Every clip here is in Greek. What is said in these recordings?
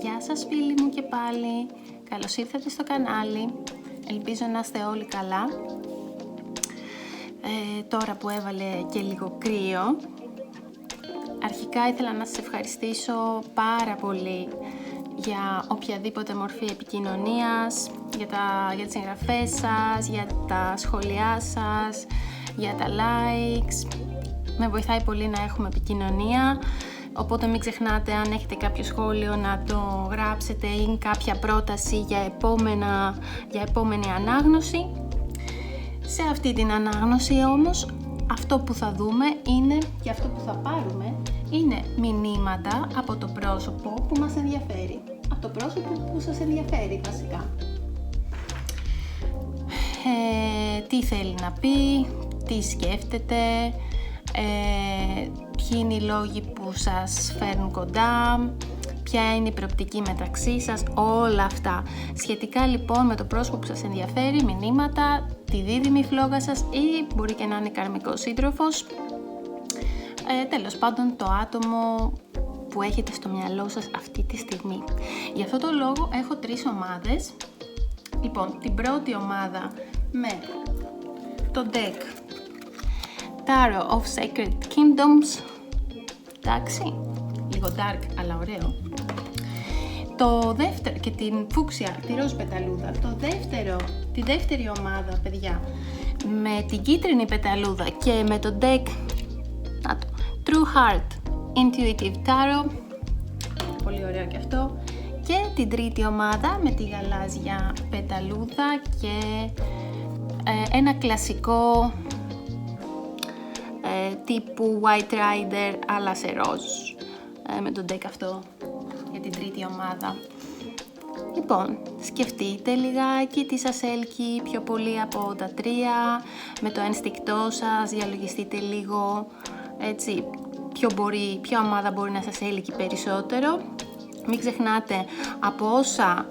Γεια σας φίλοι μου και πάλι, καλώς ήρθατε στο κανάλι, ελπίζω να είστε όλοι καλά. Τώρα που έβαλε και λίγο κρύο, αρχικά ήθελα να σας ευχαριστήσω πάρα πολύ για οποιαδήποτε μορφή επικοινωνίας, για τις εγγραφές σας, για τα σχόλιά σας, για τα likes. Με βοηθάει πολύ να έχουμε επικοινωνία, οπότε μην ξεχνάτε αν έχετε κάποιο σχόλιο να το γράψετε ή κάποια πρόταση για επόμενη ανάγνωση. Σε αυτή την ανάγνωση όμως αυτό που θα δούμε είναι και αυτό που θα πάρουμε είναι μηνύματα από το πρόσωπο που μας ενδιαφέρει. Από το πρόσωπο που σας ενδιαφέρει βασικά. Τι θέλει να πει, τι σκέφτεται, ποιοι είναι οι λόγοι που σας φέρνουν κοντά, ποια είναι η προοπτική μεταξύ σας, όλα αυτά. Σχετικά λοιπόν με το πρόσωπο που σας ενδιαφέρει, μηνύματα, τη δίδυμη φλόγα σας ή μπορεί και να είναι καρμικός σύντροφος. Τέλος πάντων το άτομο που έχετε στο μυαλό σας αυτή τη στιγμή. Γι' αυτό το λόγο έχω 3 ομάδες. Λοιπόν, την πρώτη ομάδα με το deck Tarot of Sacred Kingdoms. Εντάξει, λίγο dark αλλά ωραίο. Το δεύτερο και την φούξια, τη ροζ πεταλούδα. Τη δεύτερη ομάδα, παιδιά, με την κίτρινη πεταλούδα και με το deck True Heart Intuitive Tarot. Πολύ ωραίο και αυτό. Και την τρίτη ομάδα με τη γαλάζια πεταλούδα και ένα κλασικό τύπου White Rider αλλά σε ροζ, με τον deck αυτό για την τρίτη ομάδα. Λοιπόν, σκεφτείτε λιγάκι τι σας έλκει πιο πολύ από τα 3, με το ένστικτό σας διαλογιστείτε λίγο έτσι ποια ομάδα μπορεί να σας έλκει περισσότερο. Μην ξεχνάτε από όσα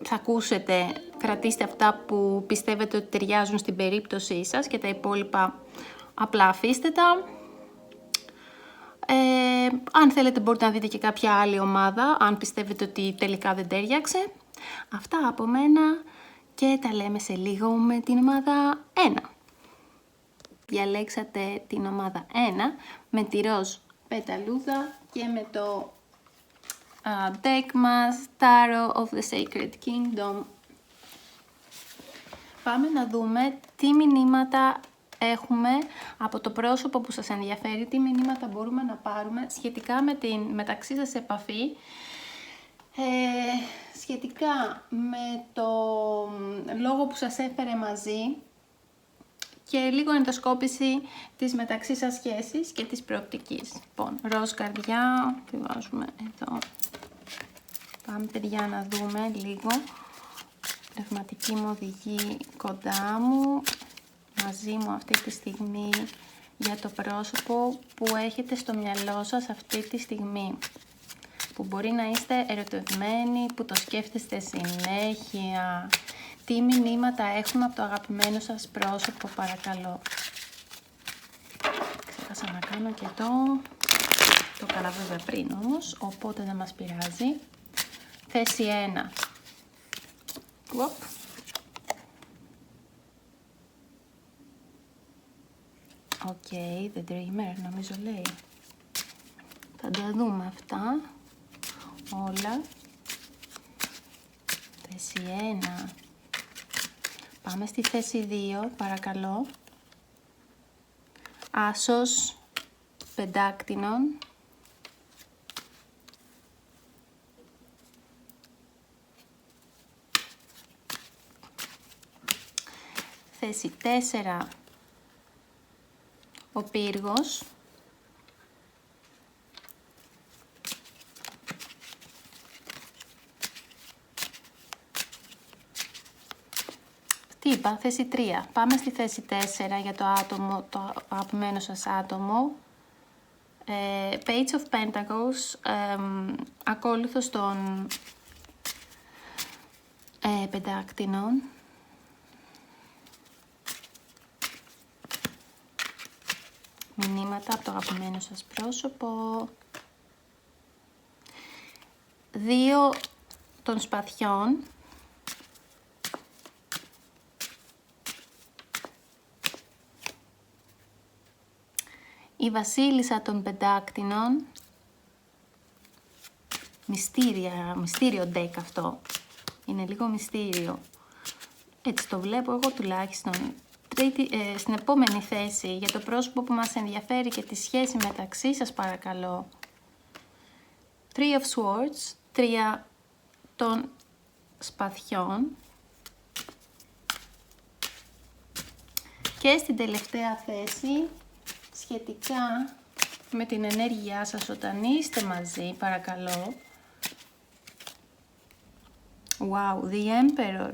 θα ακούσετε, κρατήστε αυτά που πιστεύετε ότι ταιριάζουν στην περίπτωσή σας και τα υπόλοιπα απλά αφήστε τα. Αν θέλετε μπορείτε να δείτε και κάποια άλλη ομάδα, αν πιστεύετε ότι τελικά δεν τέριαξε. Αυτά από μένα και τα λέμε σε λίγο με την ομάδα 1. Διαλέξατε την ομάδα 1 με τη ροζ πεταλούδα και με το deck μας Tarot of the Sacred Kingdom. Πάμε να δούμε τι μηνύματα έχουμε από το πρόσωπο που σας ενδιαφέρει, τι μηνύματα μπορούμε να πάρουμε σχετικά με την μεταξύ σας επαφή, σχετικά με το λόγο που σας έφερε μαζί και λίγο ενδοσκόπηση της μεταξύ σας σχέσης και της προοπτικής. Λοιπόν, ροζ καρδιά, τη βάζουμε εδώ. Πάμε παιδιά να δούμε λίγο. Πνευματική μου οδηγεί κοντά μου, μαζί μου αυτή τη στιγμή για το πρόσωπο που έχετε στο μυαλό σας αυτή τη στιγμή. Που μπορεί να είστε ερωτευμένοι, που το σκέφτεστε συνέχεια. Τι μηνύματα έχουμε από το αγαπημένο σας πρόσωπο, παρακαλώ. Ξέχασα να κάνω και το έκανα βέβαια πριν όμως, οπότε δεν μας πειράζει. Θέση 1. Οκ, The Dreamer νομίζω λέει. Θα τα δούμε αυτά όλα. Θέση 1. Πάμε στη θέση 2, παρακαλώ. Άσος πεντάκτηνων. Θέση 4. Ο πύργος. Τι είπα, θέση 3. Πάμε στη θέση 4 για το άτομο, το αγαπημένο σας άτομο. Page of Pentacles, ακόλουθος των πεντάκτηνων. Μηνύματα από το αγαπημένο σας πρόσωπο. 2 των σπαθιών. Η βασίλισσα των πεντάκτηνων. Μυστήριο deck αυτό. Είναι λίγο μυστήριο. Έτσι το βλέπω εγώ τουλάχιστον. Στην επόμενη θέση για το πρόσωπο που μας ενδιαφέρει και τη σχέση μεταξύ σας παρακαλώ. 3 of Swords, 3 των σπαθιών. Και στην τελευταία θέση, σχετικά με την ενέργειά σας όταν είστε μαζί, παρακαλώ. Wow, the Emperor.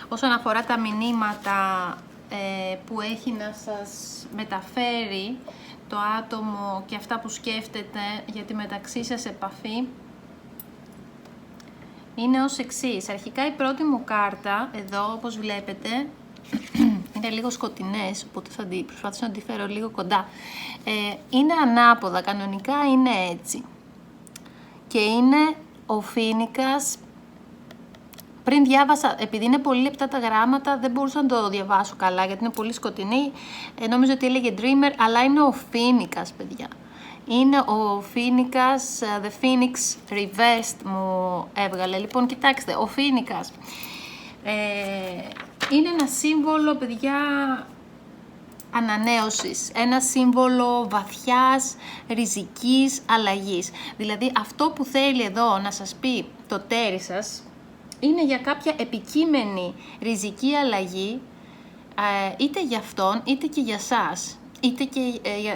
Όσον αφορά τα μηνύματα που έχει να σας μεταφέρει το άτομο και αυτά που σκέφτεται για τη μεταξύ σας επαφή, είναι ως εξής. Αρχικά η πρώτη μου κάρτα, εδώ όπως βλέπετε, είναι λίγο σκοτεινές, οπότε θα προσπαθήσω να τη φέρω λίγο κοντά. Είναι ανάποδα, κανονικά είναι έτσι. Και είναι ο Φοίνικας. Πριν διάβασα, επειδή είναι πολύ λεπτά τα γράμματα, δεν μπορούσα να το διαβάσω καλά, γιατί είναι πολύ σκοτεινή. Νόμιζα ότι έλεγε Dreamer, αλλά είναι ο Φοίνικας, παιδιά. Είναι ο Φοίνικας, The Phoenix Reversed μου έβγαλε. Λοιπόν, κοιτάξτε, ο Φοίνικας είναι ένα σύμβολο, παιδιά, ανανέωσης. Ένα σύμβολο βαθιάς, ριζικής αλλαγής. Δηλαδή, αυτό που θέλει εδώ να σας πει το τέρι σας, είναι για κάποια επικείμενη ριζική αλλαγή, είτε για αυτόν, είτε και για σας, είτε και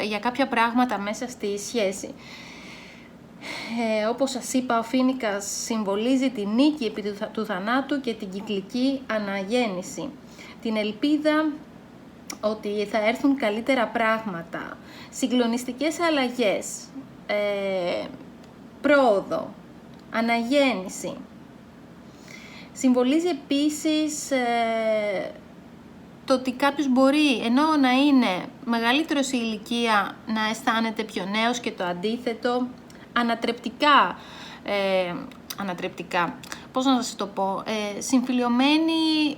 για κάποια πράγματα μέσα στη σχέση. Όπως σας είπα, ο Φοίνικας συμβολίζει τη νίκη επί του θανάτου και την κυκλική αναγέννηση. Την ελπίδα ότι θα έρθουν καλύτερα πράγματα, συγκλονιστικές αλλαγές, πρόοδο, αναγέννηση. Συμβολίζει επίσης το ότι κάποιος μπορεί, ενώ να είναι μεγαλύτερος σε ηλικία, να αισθάνεται πιο νέος και το αντίθετο, πώς να σας το πω, συμφιλιωμένοι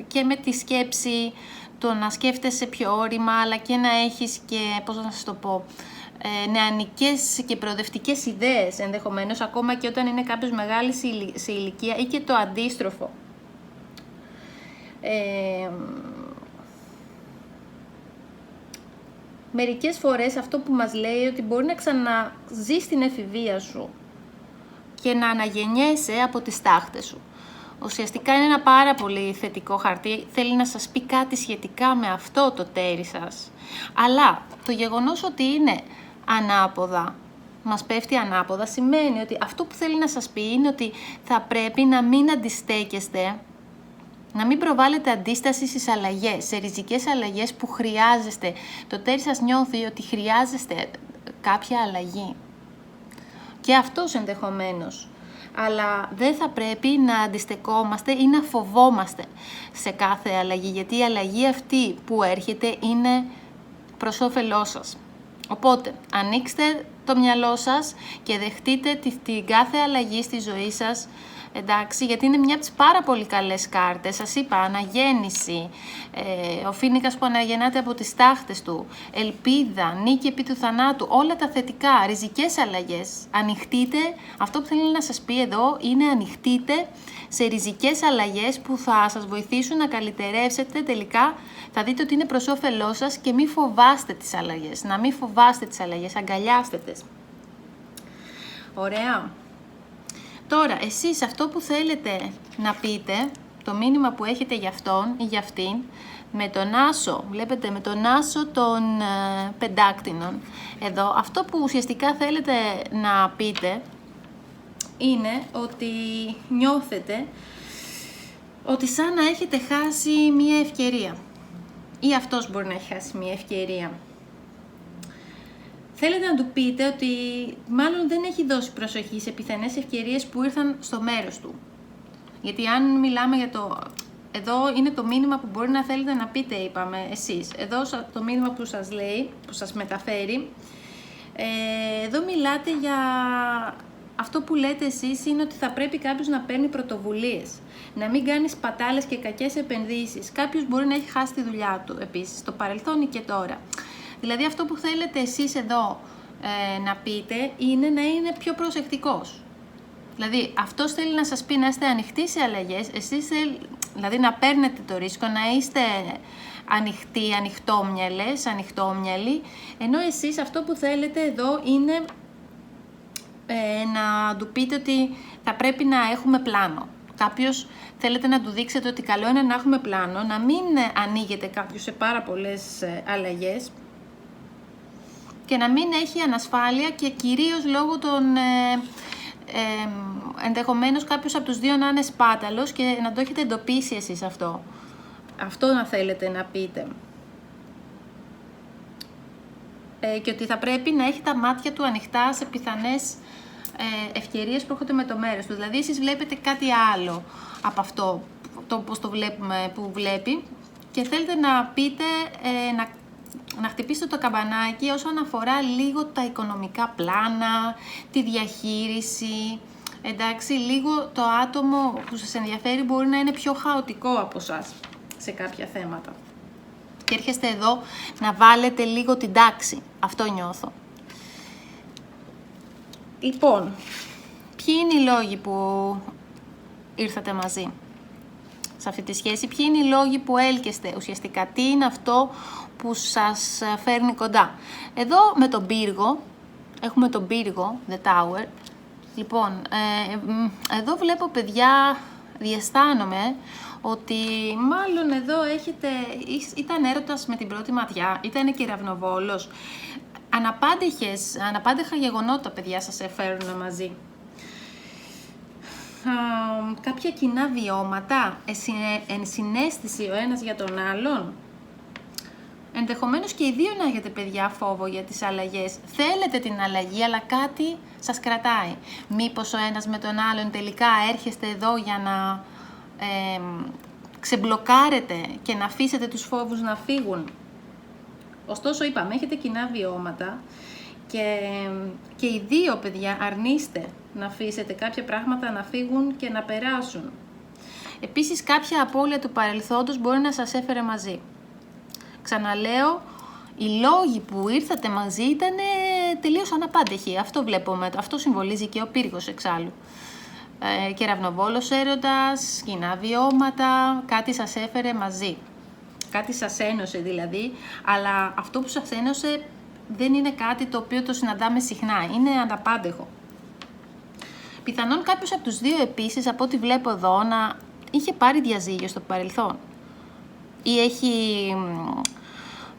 και με τη σκέψη, το να σκέφτεσαι πιο όρημα, αλλά και να έχεις και, πώς να σας το πω, νεανικές και προοδευτικές ιδέες ενδεχομένως, ακόμα και όταν είναι κάποιος μεγάλη σε ηλικία, ή και το αντίστροφο. Μερικές φορές αυτό που μας λέει ότι μπορεί να ξαναζείς την εφηβεία σου και να αναγεννιέσαι από τις τάχτες σου. Ουσιαστικά είναι ένα πάρα πολύ θετικό χαρτί, θέλει να σας πει κάτι σχετικά με αυτό το τέρι σας. Αλλά το γεγονός ότι είναι ανάποδα, μας πέφτει ανάποδα, σημαίνει ότι αυτό που θέλει να σας πει είναι ότι θα πρέπει να μην αντιστέκεστε, να μην προβάλλετε αντίσταση στις αλλαγές, σε ριζικές αλλαγές που χρειάζεστε. Το τέρι σας νιώθει ότι χρειάζεστε κάποια αλλαγή. Και αυτός ενδεχομένως. Αλλά δεν θα πρέπει να αντιστεκόμαστε ή να φοβόμαστε σε κάθε αλλαγή, γιατί η αλλαγή αυτή που έρχεται είναι προς όφελός σας. Οπότε, ανοίξτε το μυαλό σας και δεχτείτε την κάθε αλλαγή στη ζωή σας, εντάξει, γιατί είναι μια από τις πάρα πολύ καλές κάρτες. Σας είπα, αναγέννηση, ο Φοίνικας που αναγεννάται από τις τάχτες του, ελπίδα, νίκη επί του θανάτου, όλα τα θετικά, ριζικές αλλαγές. Ανοιχτείτε, αυτό που θέλει να σας πει εδώ είναι ανοιχτείτε σε ριζικές αλλαγές που θα σας βοηθήσουν να καλυτερεύσετε τελικά. Θα δείτε ότι είναι προς όφελός σας και μην φοβάστε τις αλλαγές. Να μην φοβάστε τις αλλαγές, αγκαλιάστε τις. Ωραία. Τώρα, εσείς αυτό που θέλετε να πείτε, το μήνυμα που έχετε για αυτόν ή για αυτήν, με τον άσο, βλέπετε, με τον άσο των πεντάκτηνων, εδώ, αυτό που ουσιαστικά θέλετε να πείτε, είναι ότι νιώθετε ότι σαν να έχετε χάσει μία ευκαιρία. Ή αυτός μπορεί να έχει χάσει μία ευκαιρία. Θέλετε να του πείτε ότι μάλλον δεν έχει δώσει προσοχή σε πιθανές ευκαιρίες που ήρθαν στο μέρος του. Γιατί αν μιλάμε για το εδώ είναι το μήνυμα που μπορεί να θέλετε να πείτε, είπαμε, εσείς. Εδώ το μήνυμα που σας λέει, που σας μεταφέρει, εδώ μιλάτε για αυτό που λέτε εσείς είναι ότι θα πρέπει κάποιος να παίρνει πρωτοβουλίες, να μην κάνει σπατάλες και κακές επενδύσεις. Κάποιος μπορεί να έχει χάσει τη δουλειά του επίσης, στο παρελθόν ή και τώρα. Δηλαδή αυτό που θέλετε εσείς εδώ να πείτε είναι να είναι πιο προσεκτικός. Δηλαδή αυτός θέλει να σας πει να είστε ανοιχτοί σε αλλαγές, εσείς δηλαδή να παίρνετε το ρίσκο, να είστε ανοιχτοί, ανοιχτόμυαλοι, ενώ εσείς αυτό που θέλετε εδώ είναι να του πείτε ότι θα πρέπει να έχουμε πλάνο. Κάποιος θέλετε να του δείξετε ότι καλό είναι να έχουμε πλάνο, να μην ανοίγετε κάποιος σε πάρα πολλές αλλαγές και να μην έχει ανασφάλεια και κυρίως λόγω των ενδεχομένως κάποιος από τους δύο να είναι σπάταλος και να το έχετε εντοπίσει εσείς αυτό. Αυτό να θέλετε να πείτε. Και ότι θα πρέπει να έχει τα μάτια του ανοιχτά σε πιθανές ευκαιρίες που έρχονται με το μέρος του. Δηλαδή εσείς βλέπετε κάτι άλλο από αυτό, πώς το βλέπουμε, που βλέπει, και θέλετε να πείτε, να χτυπήσετε το καμπανάκι όσον αφορά λίγο τα οικονομικά πλάνα, τη διαχείριση. Εντάξει, λίγο το άτομο που σας ενδιαφέρει μπορεί να είναι πιο χαοτικό από σας σε κάποια θέματα. Και έρχεστε εδώ να βάλετε λίγο την τάξη. Αυτό νιώθω. Λοιπόν, ποιοι είναι οι λόγοι που ήρθατε μαζί σε αυτή τη σχέση, ποιοι είναι οι λόγοι που έλκεστε ουσιαστικά, τι είναι αυτό που σας φέρνει κοντά. Εδώ με τον πύργο, έχουμε τον πύργο, the tower. Λοιπόν, εδώ βλέπω, παιδιά, διαισθάνομαι ότι μάλλον εδώ ήταν έρωτας με την πρώτη ματιά, ήταν κεραυνοβόλος. Αναπάντεχα γεγονότα, παιδιά, σας φέρνουν μαζί. Κάποια κοινά βιώματα, ενσυναίσθηση ο ένας για τον άλλον. Ενδεχομένως και οι δύο να έχετε, παιδιά, φόβο για τις αλλαγές. Θέλετε την αλλαγή, αλλά κάτι σας κρατάει. Μήπως ο ένας με τον άλλον τελικά έρχεστε εδώ για να ξεμπλοκάρετε και να αφήσετε τους φόβους να φύγουν. Ωστόσο, είπαμε, έχετε κοινά βιώματα και οι δύο, παιδιά, αρνείστε να αφήσετε κάποια πράγματα να φύγουν και να περάσουν. Επίσης, κάποια απώλεια του παρελθόντος μπορεί να σας έφερε μαζί. Ξαναλέω, οι λόγοι που ήρθατε μαζί ήταν τελείως αναπάντεχοι. Αυτό βλέπουμε, αυτό συμβολίζει και ο πύργος εξάλλου. Κεραυνοβόλος έρωτας, κοινά βιώματα, κάτι σας έφερε μαζί. Κάτι σας ένωσε δηλαδή, αλλά αυτό που σας ένωσε δεν είναι κάτι το οποίο το συναντάμε συχνά, είναι αναπάντεχο. Πιθανόν κάποιος από τους δύο επίσης, από ό,τι βλέπω εδώ, να είχε πάρει διαζύγιο στο παρελθόν ή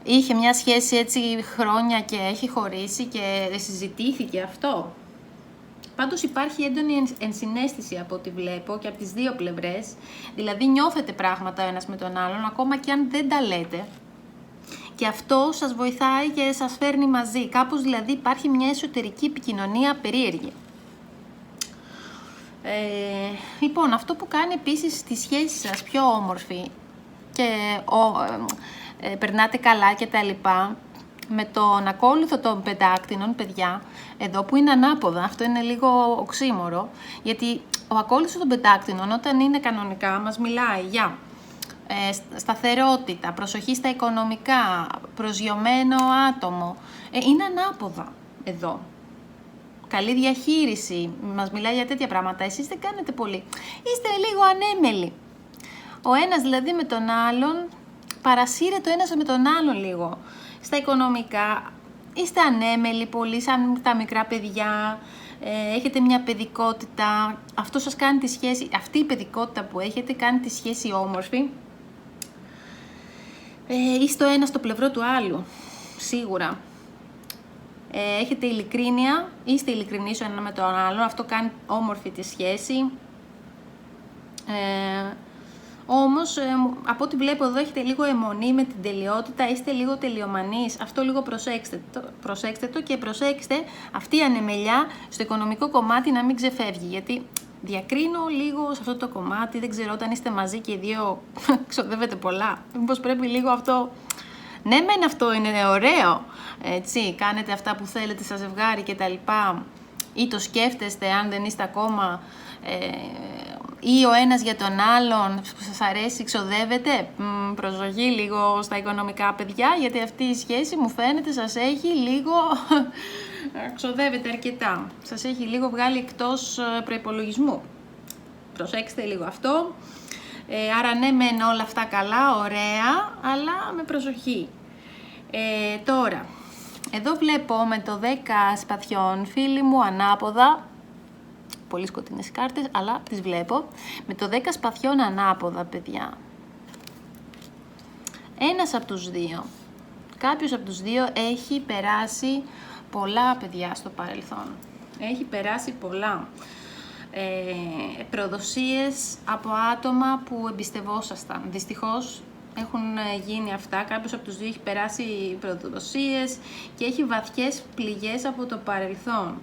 είχε μια σχέση έτσι χρόνια και έχει χωρίσει και συζητήθηκε αυτό. Πάντως υπάρχει έντονη ενσυναίσθηση από ό,τι βλέπω και από τις δύο πλευρές, δηλαδή νιώθετε πράγματα ο ένας με τον άλλον, ακόμα και αν δεν τα λέτε. Και αυτό σας βοηθάει και σας φέρνει μαζί. Κάπως δηλαδή υπάρχει μια εσωτερική επικοινωνία περίεργη. Λοιπόν, αυτό που κάνει επίσης τη σχέση σας πιο όμορφη και περνάτε καλά και τα λοιπά, με τον ακόλουθο των πεντάκτηνων, παιδιά, εδώ που είναι ανάποδα, αυτό είναι λίγο οξύμορο, γιατί ο ακόλουθος των πεντάκτηνων όταν είναι κανονικά μας μιλάει για σταθερότητα, προσοχή στα οικονομικά, προσγειωμένο άτομο, είναι ανάποδα εδώ. Καλή διαχείριση, μας μιλάει για τέτοια πράγματα, εσείς δεν κάνετε πολύ, είστε λίγο ανέμελοι. Ο ένας δηλαδή με τον άλλον, παρασύρεται ο ένας με τον άλλον λίγο. Στα οικονομικά είστε ανέμελοι πολύ, σαν τα μικρά παιδιά, έχετε μια παιδικότητα, αυτό σας κάνει τη σχέση, αυτή η παιδικότητα που έχετε κάνει τη σχέση όμορφη. Είστε ο ένας στο πλευρό του άλλου, σίγουρα. Έχετε ειλικρίνεια, είστε ειλικρινείς ο ένας με τον άλλον, αυτό κάνει όμορφη τη σχέση. Όμως, από ό,τι βλέπω εδώ, έχετε λίγο αιμονή με την τελειότητα, είστε λίγο τελειομανείς. Αυτό λίγο προσέξτε το και προσέξτε αυτή η ανεμελιά στο οικονομικό κομμάτι να μην ξεφεύγει. Γιατί Διακρίνω λίγο σε αυτό το κομμάτι, δεν ξέρω, όταν είστε μαζί και οι δύο ξοδεύετε πολλά, μήπως πρέπει λίγο αυτό. Ναι, μεν αυτό είναι ωραίο, έτσι, κάνετε αυτά που θέλετε στα ζευγάρι και τα λοιπά, ή το σκέφτεστε αν δεν είστε ακόμα, ή ο ένας για τον άλλον που σας αρέσει, ξοδεύετε. Προσοχή λίγο στα οικονομικά, παιδιά, γιατί αυτή η σχέση μου φαίνεται σας έχει λίγο, ξοδεύετε αρκετά, σας έχει λίγο βγάλει εκτός προϋπολογισμού. Προσέξτε λίγο αυτό. Άρα ναι, μεν όλα αυτά καλά, ωραία, αλλά με προσοχή. Τώρα, εδώ βλέπω με το 10 σπαθιών, φίλοι μου, ανάποδα, πολύ σκοτεινές κάρτες, αλλά τις βλέπω, με το 10 σπαθιών ανάποδα, παιδιά. Ένας από τους δύο, κάποιος από τους δύο έχει περάσει πολλά, παιδιά, στο παρελθόν. Έχει περάσει πολλά. Προδοσίες από άτομα που εμπιστευόσασταν. Δυστυχώς έχουν γίνει αυτά, κάποιος από τους δύο έχει περάσει προδοσίες και έχει βαθιές πληγές από το παρελθόν.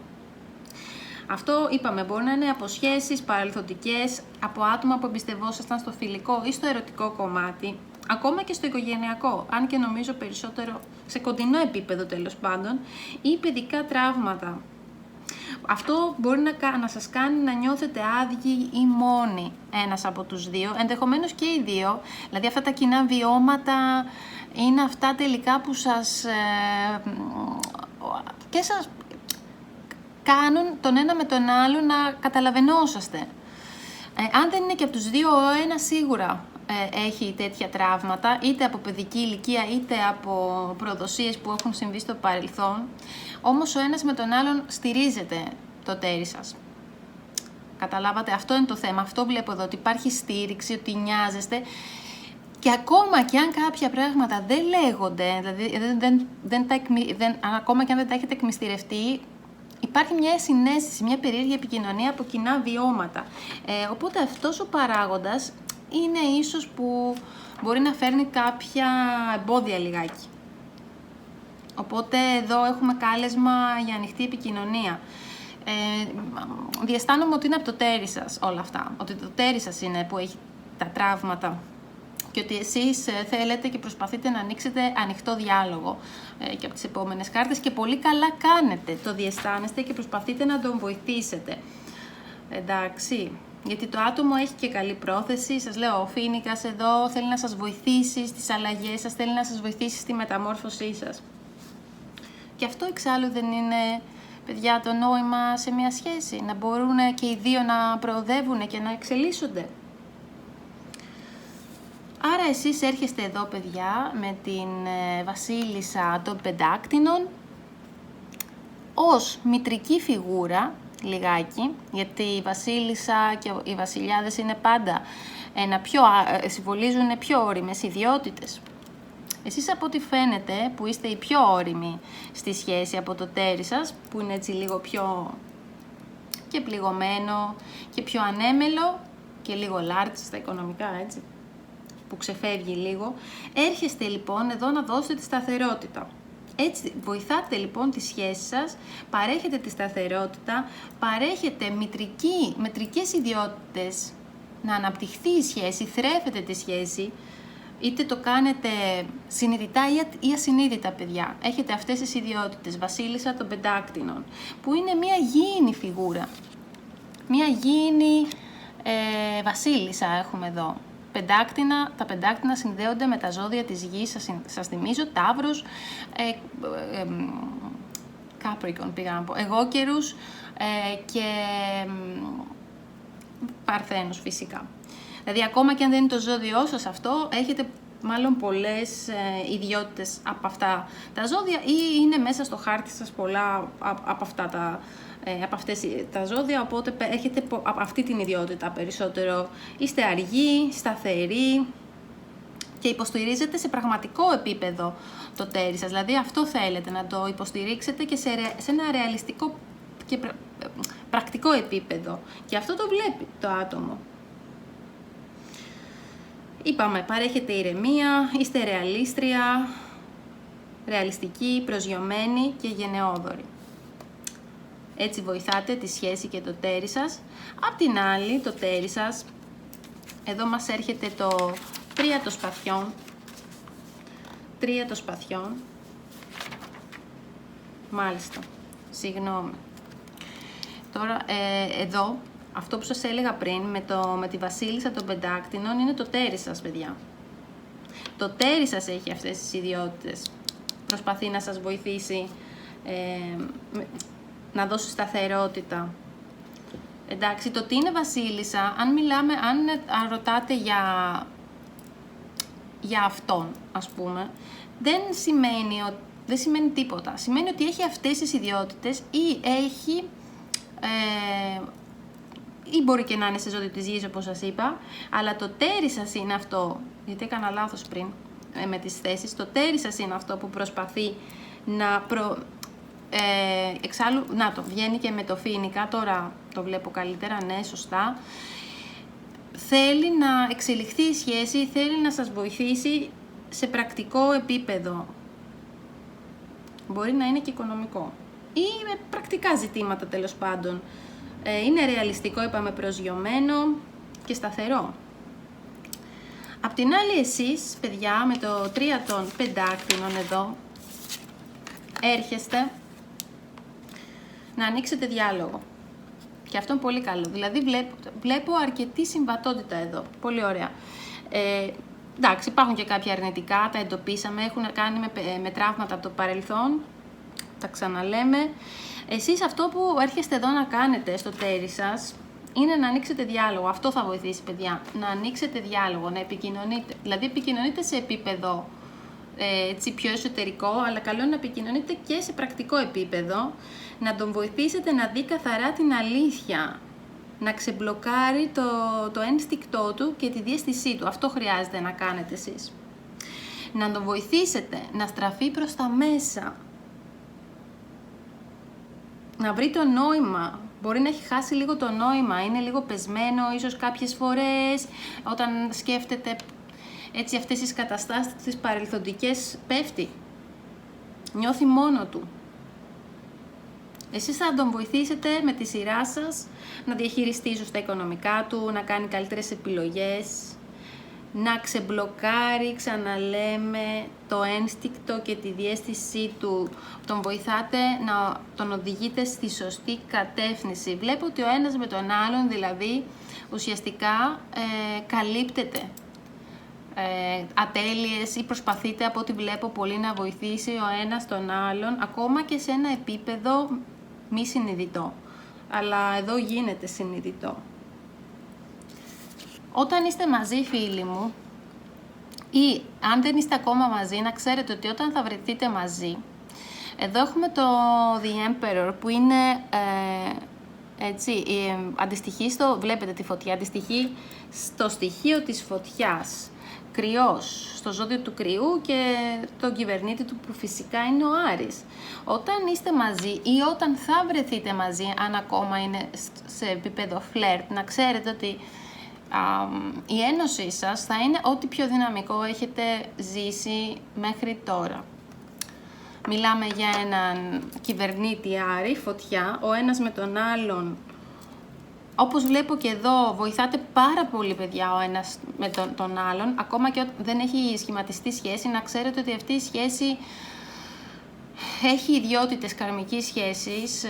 Αυτό είπαμε, μπορεί να είναι από σχέσεις παρελθοντικές, από άτομα που εμπιστευόσασταν στο φιλικό ή στο ερωτικό κομμάτι, ακόμα και στο οικογενειακό, αν και νομίζω περισσότερο σε κοντινό επίπεδο τέλος πάντων, ή παιδικά τραύματα. Αυτό μπορεί να σας κάνει να νιώθετε άδειοι ή μόνοι ένας από τους δύο, ενδεχομένως και οι δύο, δηλαδή αυτά τα κοινά βιώματα είναι αυτά τελικά που σας κάνουν τον ένα με τον άλλο να καταλαβαινόσαστε. Αν δεν είναι και από τους δύο, ο ένας σίγουρα έχει τέτοια τραύματα, είτε από παιδική ηλικία είτε από προδοσίες που έχουν συμβεί στο παρελθόν, όμως ο ένας με τον άλλον στηρίζεται το τέρι σας. Καταλάβατε, αυτό είναι το θέμα, αυτό βλέπω εδώ, ότι υπάρχει στήριξη, ότι νοιάζεστε και ακόμα και αν κάποια πράγματα δεν λέγονται, δηλαδή ακόμα και αν δεν τα έχετε εκμυστηρευτεί, υπάρχει μια συναίσθηση, μια περίεργη επικοινωνία από κοινά βιώματα. Οπότε αυτός ο παράγοντας είναι ίσως που μπορεί να φέρνει κάποια εμπόδια λιγάκι. Οπότε εδώ έχουμε κάλεσμα για ανοιχτή επικοινωνία. Διαισθάνομαι ότι είναι από το τέρι σας όλα αυτά, ότι το τέρι σας είναι που έχει τα τραύματα και ότι εσείς θέλετε και προσπαθείτε να ανοίξετε ανοιχτό διάλογο και από τις επόμενες κάρτες και πολύ καλά κάνετε, το διαισθάνεστε και προσπαθείτε να τον βοηθήσετε. Εντάξει, γιατί το άτομο έχει και καλή πρόθεση, σας λέω, ο Φοίνικας εδώ θέλει να σας βοηθήσει στις αλλαγές σας, θέλει να σας βοηθήσει στη μεταμόρφωσή σας. Και αυτό εξάλλου δεν είναι, παιδιά, το νόημα σε μια σχέση, να μπορούν και οι δύο να προοδεύουν και να εξελίσσονται. Άρα εσείς έρχεστε εδώ, παιδιά, με την βασίλισσα των πεντάκτηνων ως μητρική φιγούρα, λιγάκι, γιατί η βασίλισσα και οι βασιλιάδες είναι πάντα συμβολίζουν πιο όριμες ιδιότητες. Εσείς από ό,τι φαίνεται που είστε οι πιο όριμοι στη σχέση από το τέρι σας, που είναι έτσι λίγο πιο και πληγωμένο και πιο ανέμελο και λίγο λάρτσι στα οικονομικά, έτσι, που ξεφεύγει λίγο, έρχεστε λοιπόν εδώ να δώσετε τη σταθερότητα. Έτσι βοηθάτε λοιπόν τη σχέση σας, παρέχετε τη σταθερότητα, παρέχετε μετρικές ιδιότητες να αναπτυχθεί η σχέση, θρέφετε τη σχέση, είτε το κάνετε συνειδητά ή ασυνείδητα, παιδιά. Έχετε αυτές τις ιδιότητες, βασίλισσα των πεντάκτηνων, που είναι μια γήινη φιγούρα. Μια γήινη βασίλισσα έχουμε εδώ. Τα πεντάκτηνα συνδέονται με τα ζώδια της γης, σας θυμίζω, Ταύρος, Κάπρικον πήγα να πω, Αιγόκερους και Παρθένος φυσικά. Δηλαδή ακόμα και αν δεν είναι το ζώδιό σας αυτό, έχετε μάλλον πολλές ιδιότητες από αυτά τα ζώδια ή είναι μέσα στο χάρτη σας πολλά από αυτές τα ζώδια, οπότε έχετε αυτή την ιδιότητα περισσότερο. Είστε αργοί, σταθεροί και υποστηρίζετε σε πραγματικό επίπεδο το τέρι σας. Δηλαδή αυτό θέλετε, να το υποστηρίξετε και σε ένα ρεαλιστικό και πρακτικό επίπεδο. Και αυτό το βλέπει το άτομο. Είπαμε, παρέχετε ηρεμία, είστε ρεαλιστικοί, προσγειωμένοι και γενναιόδοροι. Έτσι βοηθάτε τη σχέση και το τέρι σας. Απ' την άλλη, το τέρι σας, εδώ μας έρχεται το 3 των σπαθιών. 3 των σπαθιών. Μάλιστα, συγγνώμη. Τώρα, εδώ, αυτό που σας έλεγα πριν, με τη βασίλισσα των πεντάκτηνων, είναι το τέρι σας, παιδιά. Το τέρι σας έχει αυτές τις ιδιότητες. Προσπαθεί να σας βοηθήσει, να δώσει σταθερότητα. Εντάξει, το τι είναι βασίλισσα, αν ρωτάτε για αυτόν, ας πούμε, δεν σημαίνει τίποτα. Σημαίνει ότι έχει αυτές τις ιδιότητες ή έχει, ή μπορεί και να είναι σε ζώδιο της γης, όπως σας είπα, αλλά το τέρι σας είναι αυτό, γιατί έκανα λάθος πριν με τις θέσεις, το τέρι σας είναι αυτό που προσπαθεί να εξάλλου, να το βγαίνει και με το φοίνικα, τώρα το βλέπω καλύτερα, ναι, σωστά. Θέλει να εξελιχθεί η σχέση, θέλει να σας βοηθήσει σε πρακτικό επίπεδο. Μπορεί να είναι και οικονομικό ή με πρακτικά ζητήματα, τέλος πάντων. Είναι ρεαλιστικό, είπαμε, προσγειωμένο και σταθερό. Απ' την άλλη, εσείς, παιδιά, με το 3 των πεντάκτηνων εδώ, έρχεστε να ανοίξετε διάλογο. Και αυτό είναι πολύ καλό. Δηλαδή, βλέπω αρκετή συμβατότητα εδώ. Πολύ ωραία. Εντάξει, υπάρχουν και κάποια αρνητικά, τα εντοπίσαμε, έχουν κάνει με τραύματα από το παρελθόν. Τα ξαναλέμε. Εσείς αυτό που έρχεστε εδώ να κάνετε στο τέρι σας είναι να ανοίξετε διάλογο. Αυτό θα βοηθήσει, παιδιά. Να ανοίξετε διάλογο, να επικοινωνείτε. Δηλαδή, επικοινωνείτε σε επίπεδο έτσι, πιο εσωτερικό, αλλά καλό είναι να επικοινωνείτε και σε πρακτικό επίπεδο. Να τον βοηθήσετε να δει καθαρά την αλήθεια. Να ξεμπλοκάρει το ένστικτό του και τη διαίσθησή του. Αυτό χρειάζεται να κάνετε εσείς. Να τον βοηθήσετε να στραφεί προς τα μέσα. Να βρει το νόημα. Μπορεί να έχει χάσει λίγο το νόημα, είναι λίγο πεσμένο, ίσως κάποιες φορές όταν σκέφτεται έτσι αυτές τις καταστάσεις, τις παρελθοντικές, πέφτει. Νιώθει μόνο του. Εσείς θα τον βοηθήσετε με τη σειρά σας να διαχειριστεί ίσως τα οικονομικά του, να κάνει καλύτερες επιλογές, να ξεμπλοκάρει, ξαναλέμε, το ένστικτο και τη διαίσθησή του. Τον βοηθάτε να τον οδηγείτε στη σωστή κατεύθυνση. Βλέπω ότι ο ένας με τον άλλον, δηλαδή, ουσιαστικά καλύπτεται ατέλειες ή προσπαθείτε, από ό,τι βλέπω, πολύ να βοηθήσει ο ένας τον άλλον, ακόμα και σε ένα επίπεδο μη συνειδητό. Αλλά εδώ γίνεται συνειδητό. Όταν είστε μαζί, φίλοι μου, ή αν δεν είστε ακόμα μαζί, να ξέρετε ότι όταν θα βρεθείτε μαζί, εδώ έχουμε το The Emperor που είναι έτσι, αντιστοιχεί βλέπετε τη φωτιά, αντιστοιχεί στο στοιχείο της φωτιάς. Κρυός, στο ζώδιο του κρυού και τον κυβερνήτη του που φυσικά είναι ο Άρης. Όταν είστε μαζί ή όταν θα βρεθείτε μαζί, αν ακόμα είναι σε επίπεδο φλερτ, να ξέρετε ότι η ένωσή σας θα είναι ό,τι πιο δυναμικό έχετε ζήσει μέχρι τώρα. Μιλάμε για έναν κυβερνήτη Άρη, φωτιά, ο ένας με τον άλλον. Όπως βλέπω και εδώ, βοηθάτε πάρα πολύ, παιδιά, ο ένας με τον άλλον, ακόμα και όταν δεν έχει σχηματιστεί σχέση, να ξέρετε ότι αυτή η σχέση έχει ιδιότητες καρμικής σχέσης,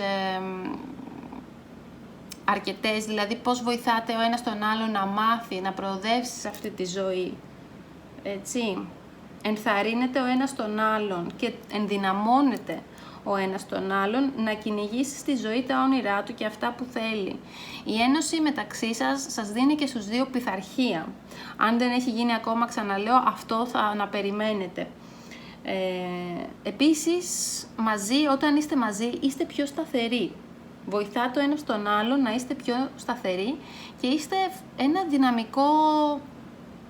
αρκετές, δηλαδή πώς βοηθάτε ο ένας τον άλλον να μάθει, να προοδεύσει σε αυτή τη ζωή, έτσι. Ενθαρρύνεται ο ένας τον άλλον και ενδυναμώνεται ο ένας τον άλλον να κυνηγήσει στη ζωή τα όνειρά του και αυτά που θέλει. Η ένωση μεταξύ σας δίνει και στους δύο πειθαρχία. Αν δεν έχει γίνει ακόμα, ξαναλέω, αυτό θα να περιμένετε. Επίσης, όταν είστε μαζί, είστε πιο σταθεροί. Βοηθάτε ο ένας τον άλλον να είστε πιο σταθεροί και είστε ένα δυναμικό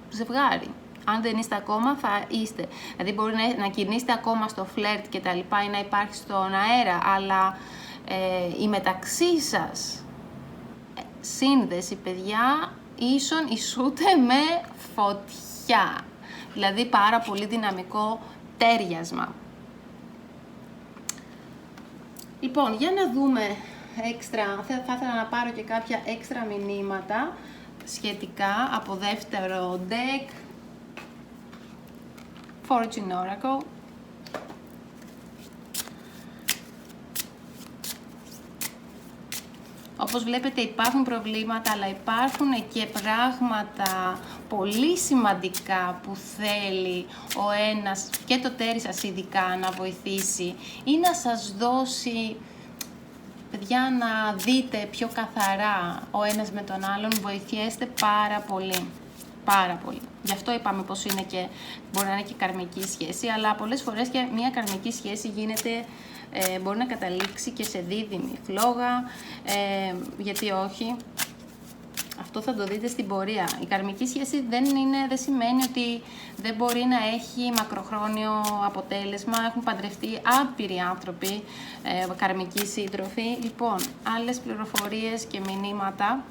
ζευγάρι. Αν δεν είστε ακόμα, θα είστε. Δηλαδή, μπορεί να κινείστε ακόμα στο φλερτ και τα λοιπά ή να υπάρχει στον αέρα, αλλά η μεταξύ σας σύνδεση, παιδιά, ισούται με φωτιά. Δηλαδή, πάρα πολύ δυναμικό τέριασμα. Λοιπόν, για να δούμε θα ήθελα να πάρω και κάποια έξτρα μηνύματα σχετικά από δεύτερο deck, Fortune Oracle. Όπως βλέπετε υπάρχουν προβλήματα, αλλά υπάρχουν και πράγματα πολύ σημαντικά που θέλει ο ένας και το τέρι σας ειδικά να βοηθήσει ή να σας δώσει, παιδιά, να δείτε πιο καθαρά ο ένας με τον άλλον. Βοηθιέστε πάρα πολύ. Πάρα πολύ. Γι' αυτό είπαμε πως είναι και, μπορεί να είναι και καρμική σχέση, αλλά πολλές φορές και μια καρμική σχέση γίνεται, μπορεί να καταλήξει και σε δίδυμη φλόγα, γιατί όχι. Αυτό θα το δείτε στην πορεία. Η καρμική σχέση δεν σημαίνει ότι δεν μπορεί να έχει μακροχρόνιο αποτέλεσμα. Έχουν παντρευτεί άπειροι άνθρωποι, καρμικοί σύντροφοι. Λοιπόν, άλλες πληροφορίες και μηνύματα.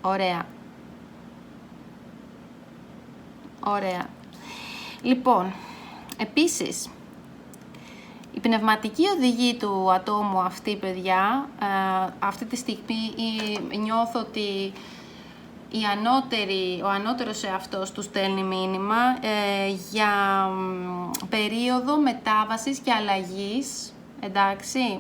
Ωραία. Ωραία. Λοιπόν, επίσης, η πνευματική οδηγή του ατόμου αυτή, παιδιά, αυτή τη στιγμή νιώθω ότι ο ανώτερος εαυτός του στέλνει μήνυμα για περίοδο μετάβασης και αλλαγής, εντάξει,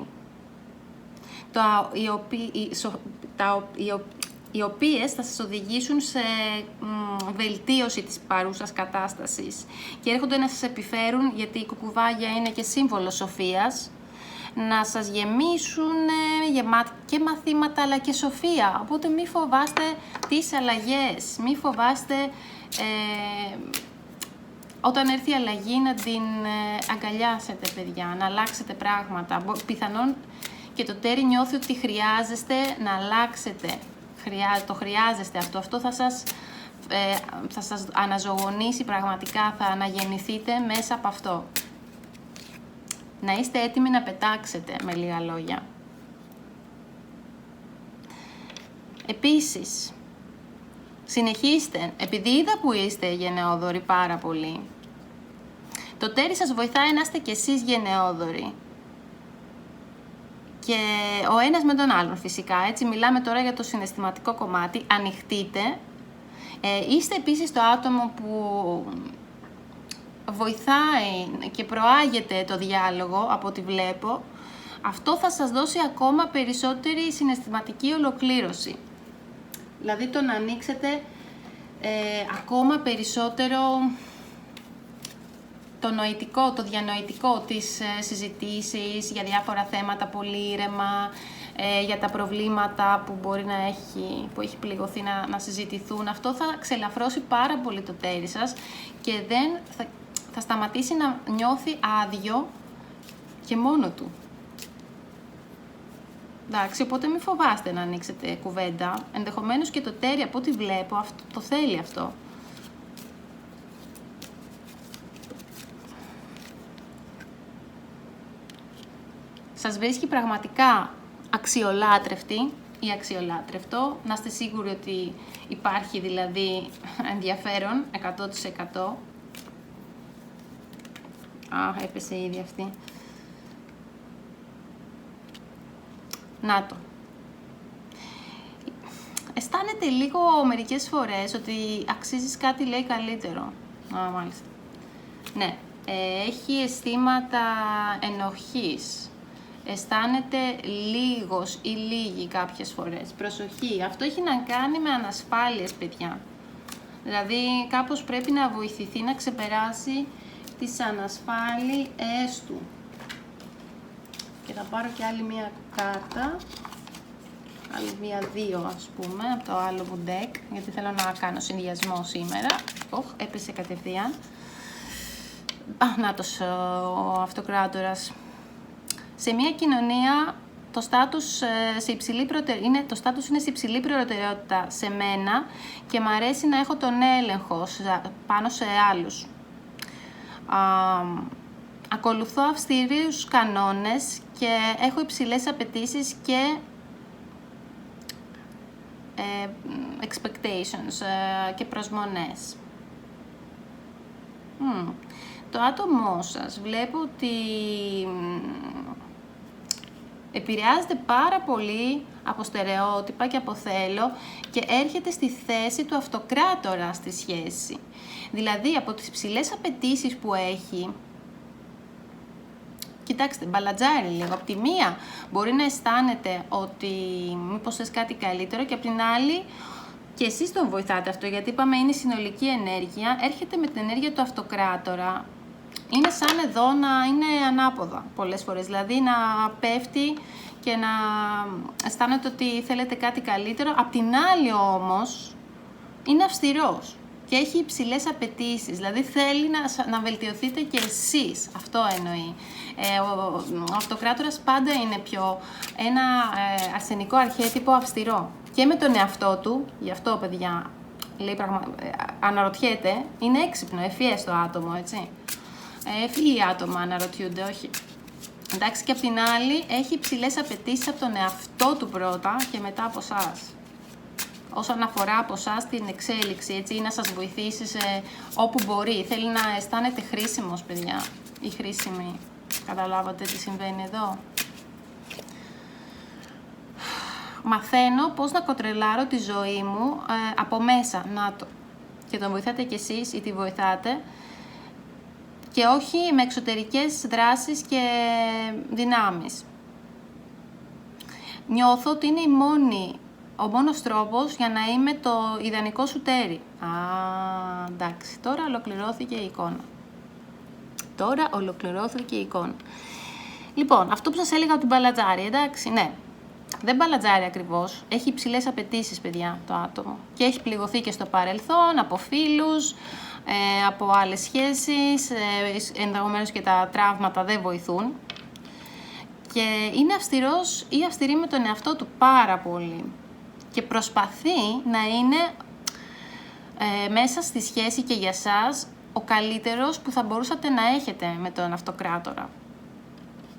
οι οποίες θα σας οδηγήσουν σε βελτίωση της παρούσας κατάστασης και έρχονται να σας επιφέρουν, γιατί η κουκουβάγια είναι και σύμβολο σοφίας, να σας γεμίσουν και μαθήματα αλλά και σοφία. Οπότε μη φοβάστε τις αλλαγές, μη φοβάστε όταν έρθει η αλλαγή να την αγκαλιάσετε, παιδιά, να αλλάξετε πράγματα. Πιθανόν και το τέρι νιώθει ότι χρειάζεστε να αλλάξετε. Το χρειάζεστε αυτό. Αυτό θα σας αναζωογονήσει πραγματικά, θα αναγεννηθείτε μέσα από αυτό. Να είστε έτοιμοι να πετάξετε, με λίγα λόγια. Επίσης, συνεχίστε, επειδή είδα που είστε γενναιόδοροι πάρα πολύ, το τέρι σας βοηθάει να είστε κι εσείς γενναιόδοροι. Και ο ένας με τον άλλον φυσικά, έτσι μιλάμε τώρα για το συναισθηματικό κομμάτι, ανοιχτείτε. Είστε επίσης το άτομο που βοηθάει και προάγεται το διάλογο, από ό,τι βλέπω. Αυτό θα σας δώσει ακόμα περισσότερη συναισθηματική ολοκλήρωση. Δηλαδή το να ανοίξετε ακόμα περισσότερο το νοητικό, το διανοητικό της συζητήσεις για διάφορα θέματα πολύ ήρεμα, για τα προβλήματα που μπορεί να που έχει πληγωθεί να συζητηθούν. Αυτό θα ξελαφρώσει πάρα πολύ το τέρι σας και θα σταματήσει να νιώθει άδειο και μόνο του. Εντάξει, οπότε μην φοβάστε να ανοίξετε κουβέντα. Ενδεχομένως και το τέρι, από ό,τι βλέπω, το θέλει αυτό. Σας βρίσκει πραγματικά αξιολάτρευτη ή αξιολάτρευτο. Να είστε σίγουροι ότι υπάρχει δηλαδή ενδιαφέρον 100%. Έπεσε ήδη αυτή. Να το. Αισθάνεται λίγο μερικές φορές ότι αξίζεις κάτι, λέει, καλύτερο. Μάλιστα. Ναι. Έχει αισθήματα ενοχής. Αισθάνεται λίγος ή λίγη κάποιες φορές. Προσοχή. Αυτό έχει να κάνει με ανασφάλειες, παιδιά. Δηλαδή κάπως πρέπει να βοηθηθεί να ξεπεράσει τις ανασφάλειες του. Και θα πάρω και άλλη μία κάρτα. Άλλη μία-δύο, ας πούμε, από το άλλο μου deck, γιατί θέλω να κάνω συνδυασμό σήμερα. Έπεσε κατευθείαν. Νάτος ο αυτοκράτορας. Σε μια κοινωνία το στάτους είναι σε υψηλή προτεραιότητα σε μένα και μ' αρέσει να έχω τον έλεγχο πάνω σε άλλους. Ακολουθώ αυστηρούς κανόνες και έχω υψηλές απαιτήσεις και expectations και προσμονές. Το άτομό σας βλέπω ότι Επηρεάζεται πάρα πολύ από στερεότυπα και από θέλω και έρχεται στη θέση του αυτοκράτορα στη σχέση. Δηλαδή, από τις ψηλές απαιτήσεις που έχει, κοιτάξτε, μπαλατζάρει λίγο. Από τη μία μπορεί να αισθάνεται ότι μήπως θες κάτι καλύτερο και από την άλλη και εσείς τον βοηθάτε αυτό, γιατί είπαμε είναι συνολική ενέργεια, έρχεται με την ενέργεια του αυτοκράτορα. Είναι σαν εδώ να είναι ανάποδα πολλές φορές, δηλαδή να πέφτει και να αισθάνεται ότι θέλετε κάτι καλύτερο. Απ' την άλλη όμως είναι αυστηρός και έχει υψηλές απαιτήσεις, δηλαδή θέλει να βελτιωθείτε και εσείς, αυτό εννοεί. Ο αυτοκράτορας πάντα είναι πιο ένα αρσενικό αρχέτυπο αυστηρό και με τον εαυτό του, γι' αυτό παιδιά λέει αναρωτιέται, είναι έξυπνο, ευφυές το άτομο, έτσι. Ευφυή άτομα αναρωτιούνται, όχι. Εντάξει, και απ' την άλλη έχει υψηλές απαιτήσεις από τον εαυτό του πρώτα και μετά από εσάς. Όσον αφορά από εσάς την εξέλιξη, έτσι, ή να σας βοηθήσει όπου μπορεί. Θέλει να αισθάνεται χρήσιμος, παιδιά, ή χρήσιμη. Καταλάβατε τι συμβαίνει εδώ. Μαθαίνω πώς να κοντρολάρω τη ζωή μου από μέσα, να το. Και τον βοηθάτε κι εσείς ή τη βοηθάτε. Και όχι με εξωτερικές δράσεις και δυνάμεις. Νιώθω ότι είναι ο μόνος τρόπος για να είμαι το ιδανικό σου τέρι. Εντάξει, τώρα ολοκληρώθηκε η εικόνα. Λοιπόν, αυτό που σας έλεγα ότι μπαλατζάρει, εντάξει, ναι. Δεν μπαλατζάρει ακριβώς. Έχει υψηλές απαιτήσεις, παιδιά, το άτομο. Και έχει πληγωθεί και στο παρελθόν, από φίλους, από άλλες σχέσεις, ενδεχομένως και τα τραύματα δεν βοηθούν. Και είναι αυστηρός ή αυστηρή με τον εαυτό του πάρα πολύ. Και προσπαθεί να είναι μέσα στη σχέση και για σας ο καλύτερος που θα μπορούσατε να έχετε με τον αυτοκράτορα.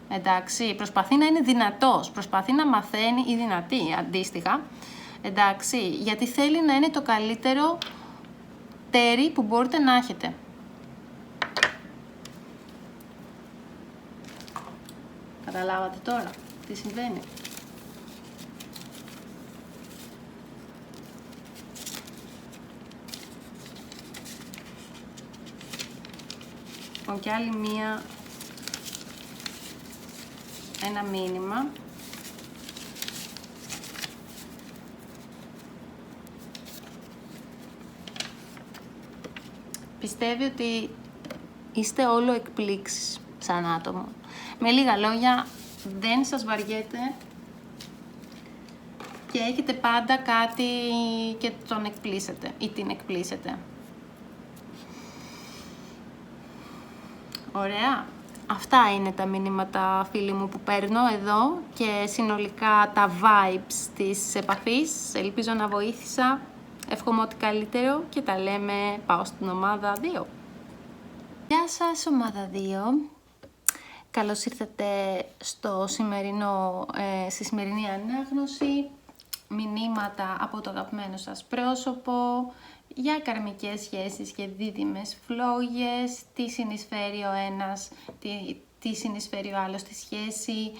Εντάξει, προσπαθεί να είναι δυνατός, προσπαθεί να μαθαίνει ή δυνατή αντίστοιχα, εντάξει, γιατί θέλει να είναι το καλύτερο τέρι που μπορείτε να έχετε. Καταλάβατε τώρα τι συμβαίνει. Και άλλη ένα μήνυμα. Πιστεύει ότι είστε όλο εκπλήξεις σαν άτομο. Με λίγα λόγια, δεν σας βαριέте και έχετε πάντα κάτι και τον εκπλήσετε ή την εκπλήσετε. Ωραία. Αυτά είναι τα μηνύματα, φίλοι μου, που παίρνω εδώ και συνολικά τα vibes της επαφής. Ελπίζω να βοήθησα. Εύχομαι ό,τι καλύτερο και τα λέμε. Πάω στην ομάδα 2. Γεια σας, ομάδα 2. Καλώς ήρθατε στη σημερινή ανάγνωση. Μηνύματα από το αγαπημένο σας πρόσωπο για καρμικές σχέσεις και δίδυμες φλόγες, τι συνεισφέρει ο ένας, τι συνεισφέρει ο άλλος στη σχέση,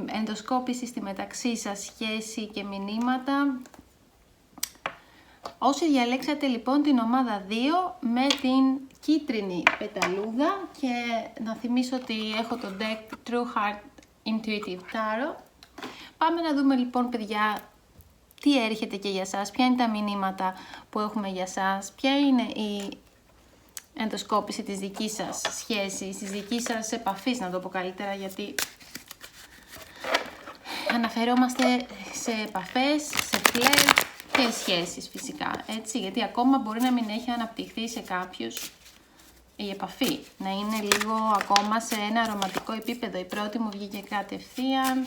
ενδοσκόπηση στη μεταξύ σας σχέση και μηνύματα. Όσοι διαλέξατε λοιπόν την ομάδα 2 με την κίτρινη πεταλούδα και να θυμίσω ότι έχω το deck True Heart Intuitive Tarot. Πάμε να δούμε λοιπόν, παιδιά, τι έρχεται και για σας, ποια είναι τα μηνύματα που έχουμε για σας, ποια είναι η ενδοσκόπηση της δικής σας σχέσης, της δικής σας επαφής, να το πω καλύτερα, γιατί αναφερόμαστε σε επαφές, σε φλερτ και σχέσεις φυσικά, έτσι, γιατί ακόμα μπορεί να μην έχει αναπτυχθεί σε κάποιους η επαφή, να είναι λίγο ακόμα σε ένα ρομαντικό επίπεδο. Η πρώτη μου βγήκε κατευθείαν,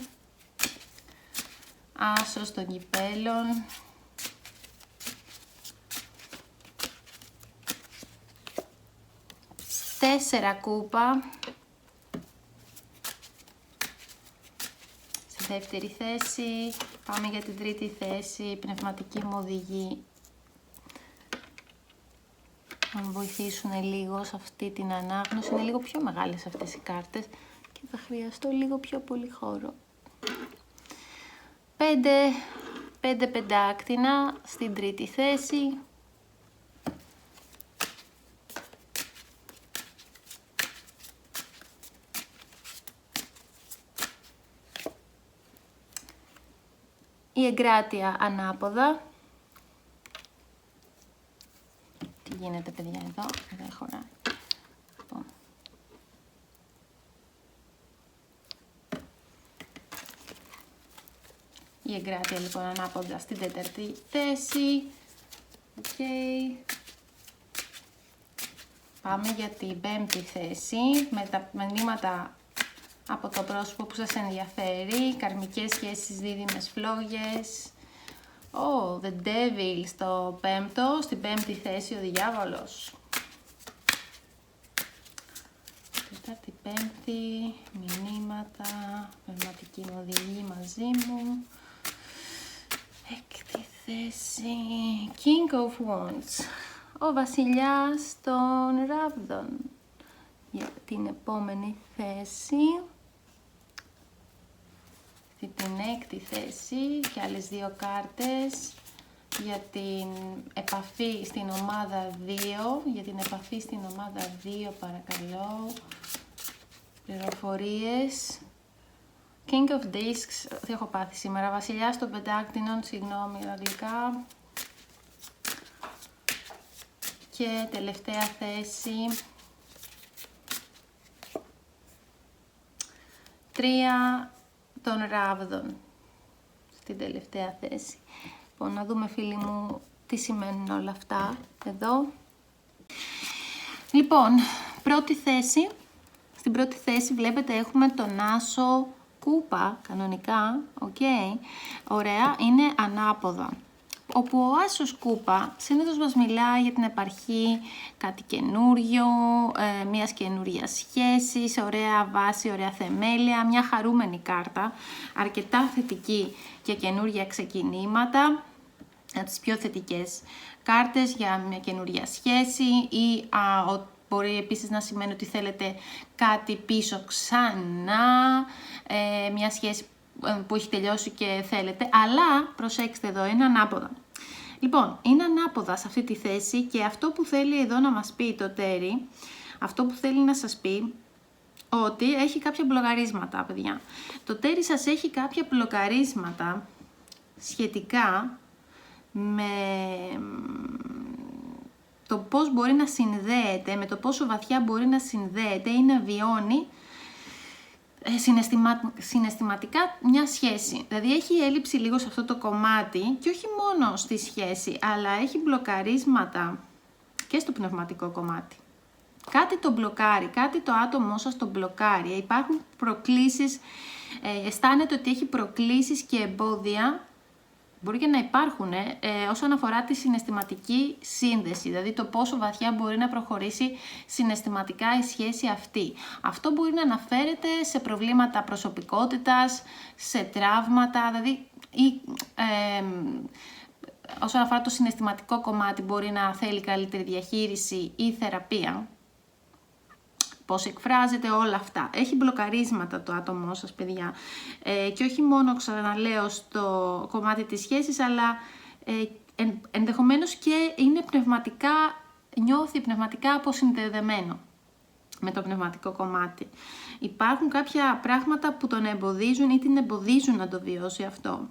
Άσος των κυπέλων, Τέσσερα κούπα, στη δεύτερη θέση. Πάμε για την τρίτη θέση, πνευματική μου οδηγή. Να μου βοηθήσουν λίγο σε αυτή την ανάγνωση. Είναι λίγο πιο μεγάλες αυτές οι κάρτες και θα χρειαστώ λίγο πιο πολύ χώρο. 5 πεντάκτηνα στην τρίτη θέση. Η εγκράτεια ανάποδα. Τι γίνεται παιδιά εδώ, δεν χωράει. Λοιπόν. Η εγκράτεια λοιπόν ανάποδα στην τέταρτη θέση. Okay. Πάμε για την πέμπτη θέση με τα μηνύματα από το πρόσωπο που σας ενδιαφέρει, καρμικές σχέσεις, δίδυμες φλόγες. Oh, the devil στο πέμπτο, στην πέμπτη θέση ο διάβολος. Τετάρτη, πέμπτη, μηνύματα, πνευματική μου οδηγή μαζί μου. Έκτη θέση, King of Wands, ο βασιλιάς των ράβδων. Για την επόμενη θέση, την έκτη θέση και άλλες 2 κάρτες για την επαφή στην ομάδα 2, για την επαφή στην ομάδα 2 παρακαλώ, πληροφορίες. King of Discs, τι έχω πάθει σήμερα, βασιλιάς των πεντάκτηνων, συγγνώμη αγγλικά. Και τελευταία θέση, 3 των ράβδων, στην τελευταία θέση. Λοιπόν, να δούμε φίλοι μου τι σημαίνουν όλα αυτά εδώ. Λοιπόν, πρώτη θέση, στην πρώτη θέση βλέπετε έχουμε τον άσο κούπα, κανονικά, ok, ωραία, είναι ανάποδα. Όπου ο άσος κούπα συνήθως μας μιλάει για την επαρχή κάτι καινούριο, μιας καινούριας σχέσης, ωραία βάση, ωραία θεμέλια, μια χαρούμενη κάρτα, αρκετά θετική και καινούρια ξεκινήματα, τις πιο θετικές κάρτες για μια καινούρια σχέση ή μπορεί επίσης να σημαίνει ότι θέλετε κάτι πίσω ξανά, μια σχέση που έχει τελειώσει και θέλετε, αλλά προσέξτε εδώ, είναι ανάποδα. Λοιπόν, είναι ανάποδα σε αυτή τη θέση και αυτό που θέλει εδώ να μας πει το τέρι, αυτό που θέλει να σας πει, ότι έχει κάποια μπλοκαρίσματα, παιδιά. Το τέρι σας έχει κάποια μπλοκαρίσματα σχετικά με το πώς μπορεί να συνδέεται, με το πόσο βαθιά μπορεί να συνδέεται ή να βιώνει συναισθηματικά μια σχέση. Δηλαδή έχει έλλειψη λίγο σε αυτό το κομμάτι και όχι μόνο στη σχέση, αλλά έχει μπλοκαρίσματα και στο πνευματικό κομμάτι. Κάτι το μπλοκάρει, κάτι το άτομό σας το μπλοκάρει. Υπάρχουν προκλήσεις, αισθάνεται ότι έχει προκλήσεις και εμπόδια, μπορεί και να υπάρχουν όσον αφορά τη συναισθηματική σύνδεση, δηλαδή το πόσο βαθιά μπορεί να προχωρήσει συναισθηματικά η σχέση αυτή. Αυτό μπορεί να αναφέρεται σε προβλήματα προσωπικότητας, σε τραύματα, δηλαδή όσον αφορά το συναισθηματικό κομμάτι μπορεί να θέλει καλύτερη διαχείριση ή θεραπεία. Πώς εκφράζεται, όλα αυτά. Έχει μπλοκαρίσματα το άτομό σας, παιδιά. Και όχι μόνο, ξαναλέω, στο κομμάτι της σχέσης, αλλά ενδεχομένως και είναι πνευματικά, νιώθει πνευματικά αποσυνδεδεμένο με το πνευματικό κομμάτι. Υπάρχουν κάποια πράγματα που τον εμποδίζουν ή την εμποδίζουν να το βιώσει αυτό.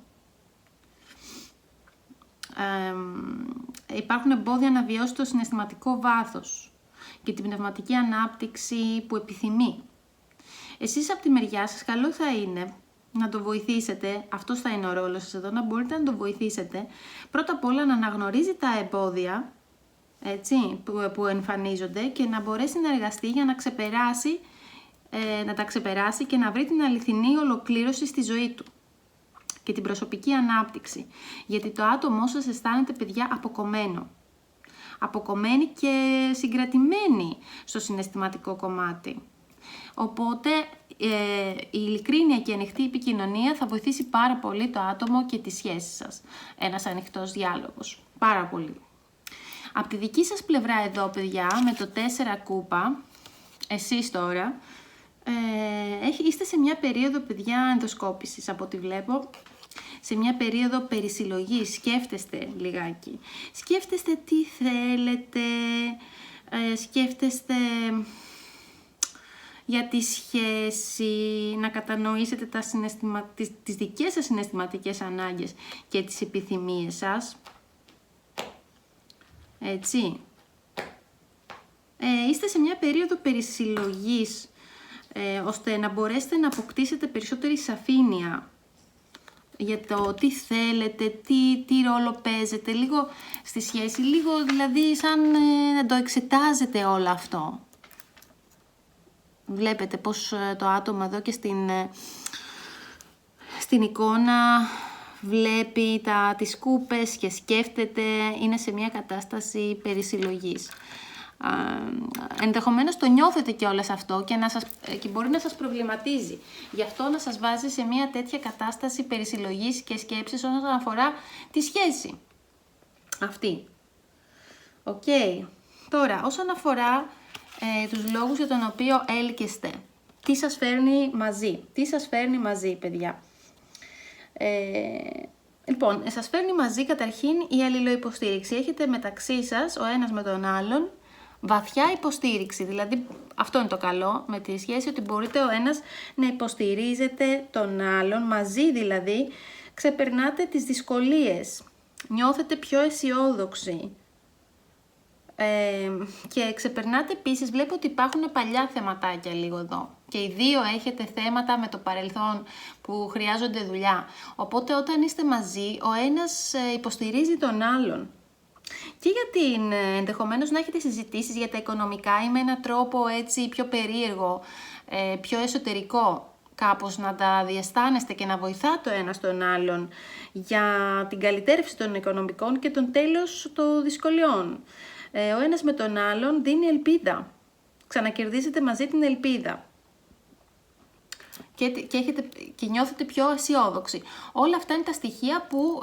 Υπάρχουν εμπόδια να βιώσει το συναισθηματικό βάθος και την πνευματική ανάπτυξη που επιθυμεί. Εσείς από τη μεριά σας καλό θα είναι να το βοηθήσετε, αυτός θα είναι ο ρόλος σας εδώ, να μπορείτε να το βοηθήσετε. Πρώτα απ' όλα να αναγνωρίζει τα εμπόδια, έτσι, που εμφανίζονται και να μπορέσει να εργαστεί για να ξεπεράσει, να τα ξεπεράσει και να βρει την αληθινή ολοκλήρωση στη ζωή του και την προσωπική ανάπτυξη. Γιατί το άτομό σας αισθάνεται, παιδιά, αποκομμένη και συγκρατημένη στο συναισθηματικό κομμάτι. Οπότε η ειλικρίνεια και η ανοιχτή επικοινωνία θα βοηθήσει πάρα πολύ το άτομο και τη σχέση σας. Ένας ανοιχτός διάλογος. Πάρα πολύ. Από τη δική σας πλευρά εδώ, παιδιά, με το 4 κούπα, εσείς τώρα, είστε σε μια περίοδο, παιδιά, ενδοσκόπησης από ό,τι βλέπω. σε μια περίοδο περισυλλογής, σκέφτεστε λιγάκι. Σκέφτεστε τι θέλετε, σκέφτεστε για τη σχέση, να κατανοήσετε τις δικές σας συναισθηματικές ανάγκες και τις επιθυμίες σας. Έτσι. Είστε σε μια περίοδο περισυλλογής, ώστε να μπορέσετε να αποκτήσετε περισσότερη σαφήνεια για το τι θέλετε, τι ρόλο παίζετε, λίγο στη σχέση, λίγο δηλαδή σαν να το εξετάζετε όλο αυτό. Βλέπετε πως το άτομο εδώ και στην εικόνα βλέπει τις κούπες και σκέφτεται, είναι σε μια κατάσταση περισυλλογής. Ενδεχομένως το νιώθετε κιόλας αυτό και μπορεί να σας προβληματίζει. Γι' αυτό να σας βάζει σε μια τέτοια κατάσταση περισυλλογής και σκέψης όσον αφορά τη σχέση αυτή. Οκ. Τώρα, όσον αφορά τους λόγους για τον οποίο έλκεστε, τι σας φέρνει μαζί, παιδιά. Λοιπόν, σας φέρνει μαζί καταρχήν η αλληλοϊποστήριξη. Έχετε μεταξύ σας ο ένας με τον άλλον βαθιά υποστήριξη. Δηλαδή, αυτό είναι το καλό με τη σχέση, ότι μπορείτε ο ένας να υποστηρίζετε τον άλλον, μαζί δηλαδή, ξεπερνάτε τις δυσκολίες, νιώθετε πιο αισιόδοξοι. Και ξεπερνάτε επίσης, βλέπω ότι υπάρχουν παλιά θεματάκια λίγο εδώ. Και οι δύο έχετε θέματα με το παρελθόν που χρειάζονται δουλειά. Οπότε όταν είστε μαζί, ο ένας υποστηρίζει τον άλλον. Και γιατί ενδεχομένως να έχετε συζητήσεις για τα οικονομικά ή με έναν τρόπο έτσι πιο περίεργο, πιο εσωτερικό, κάπως να τα διαισθάνεστε και να βοηθάτε το ένα τον άλλον για την καλυτέρευση των οικονομικών και τον τέλος των δυσκολιών. Ο ένας με τον άλλον δίνει ελπίδα. Ξανακερδίζετε μαζί την ελπίδα. Και νιώθετε πιο αισιόδοξοι. Όλα αυτά είναι τα στοιχεία που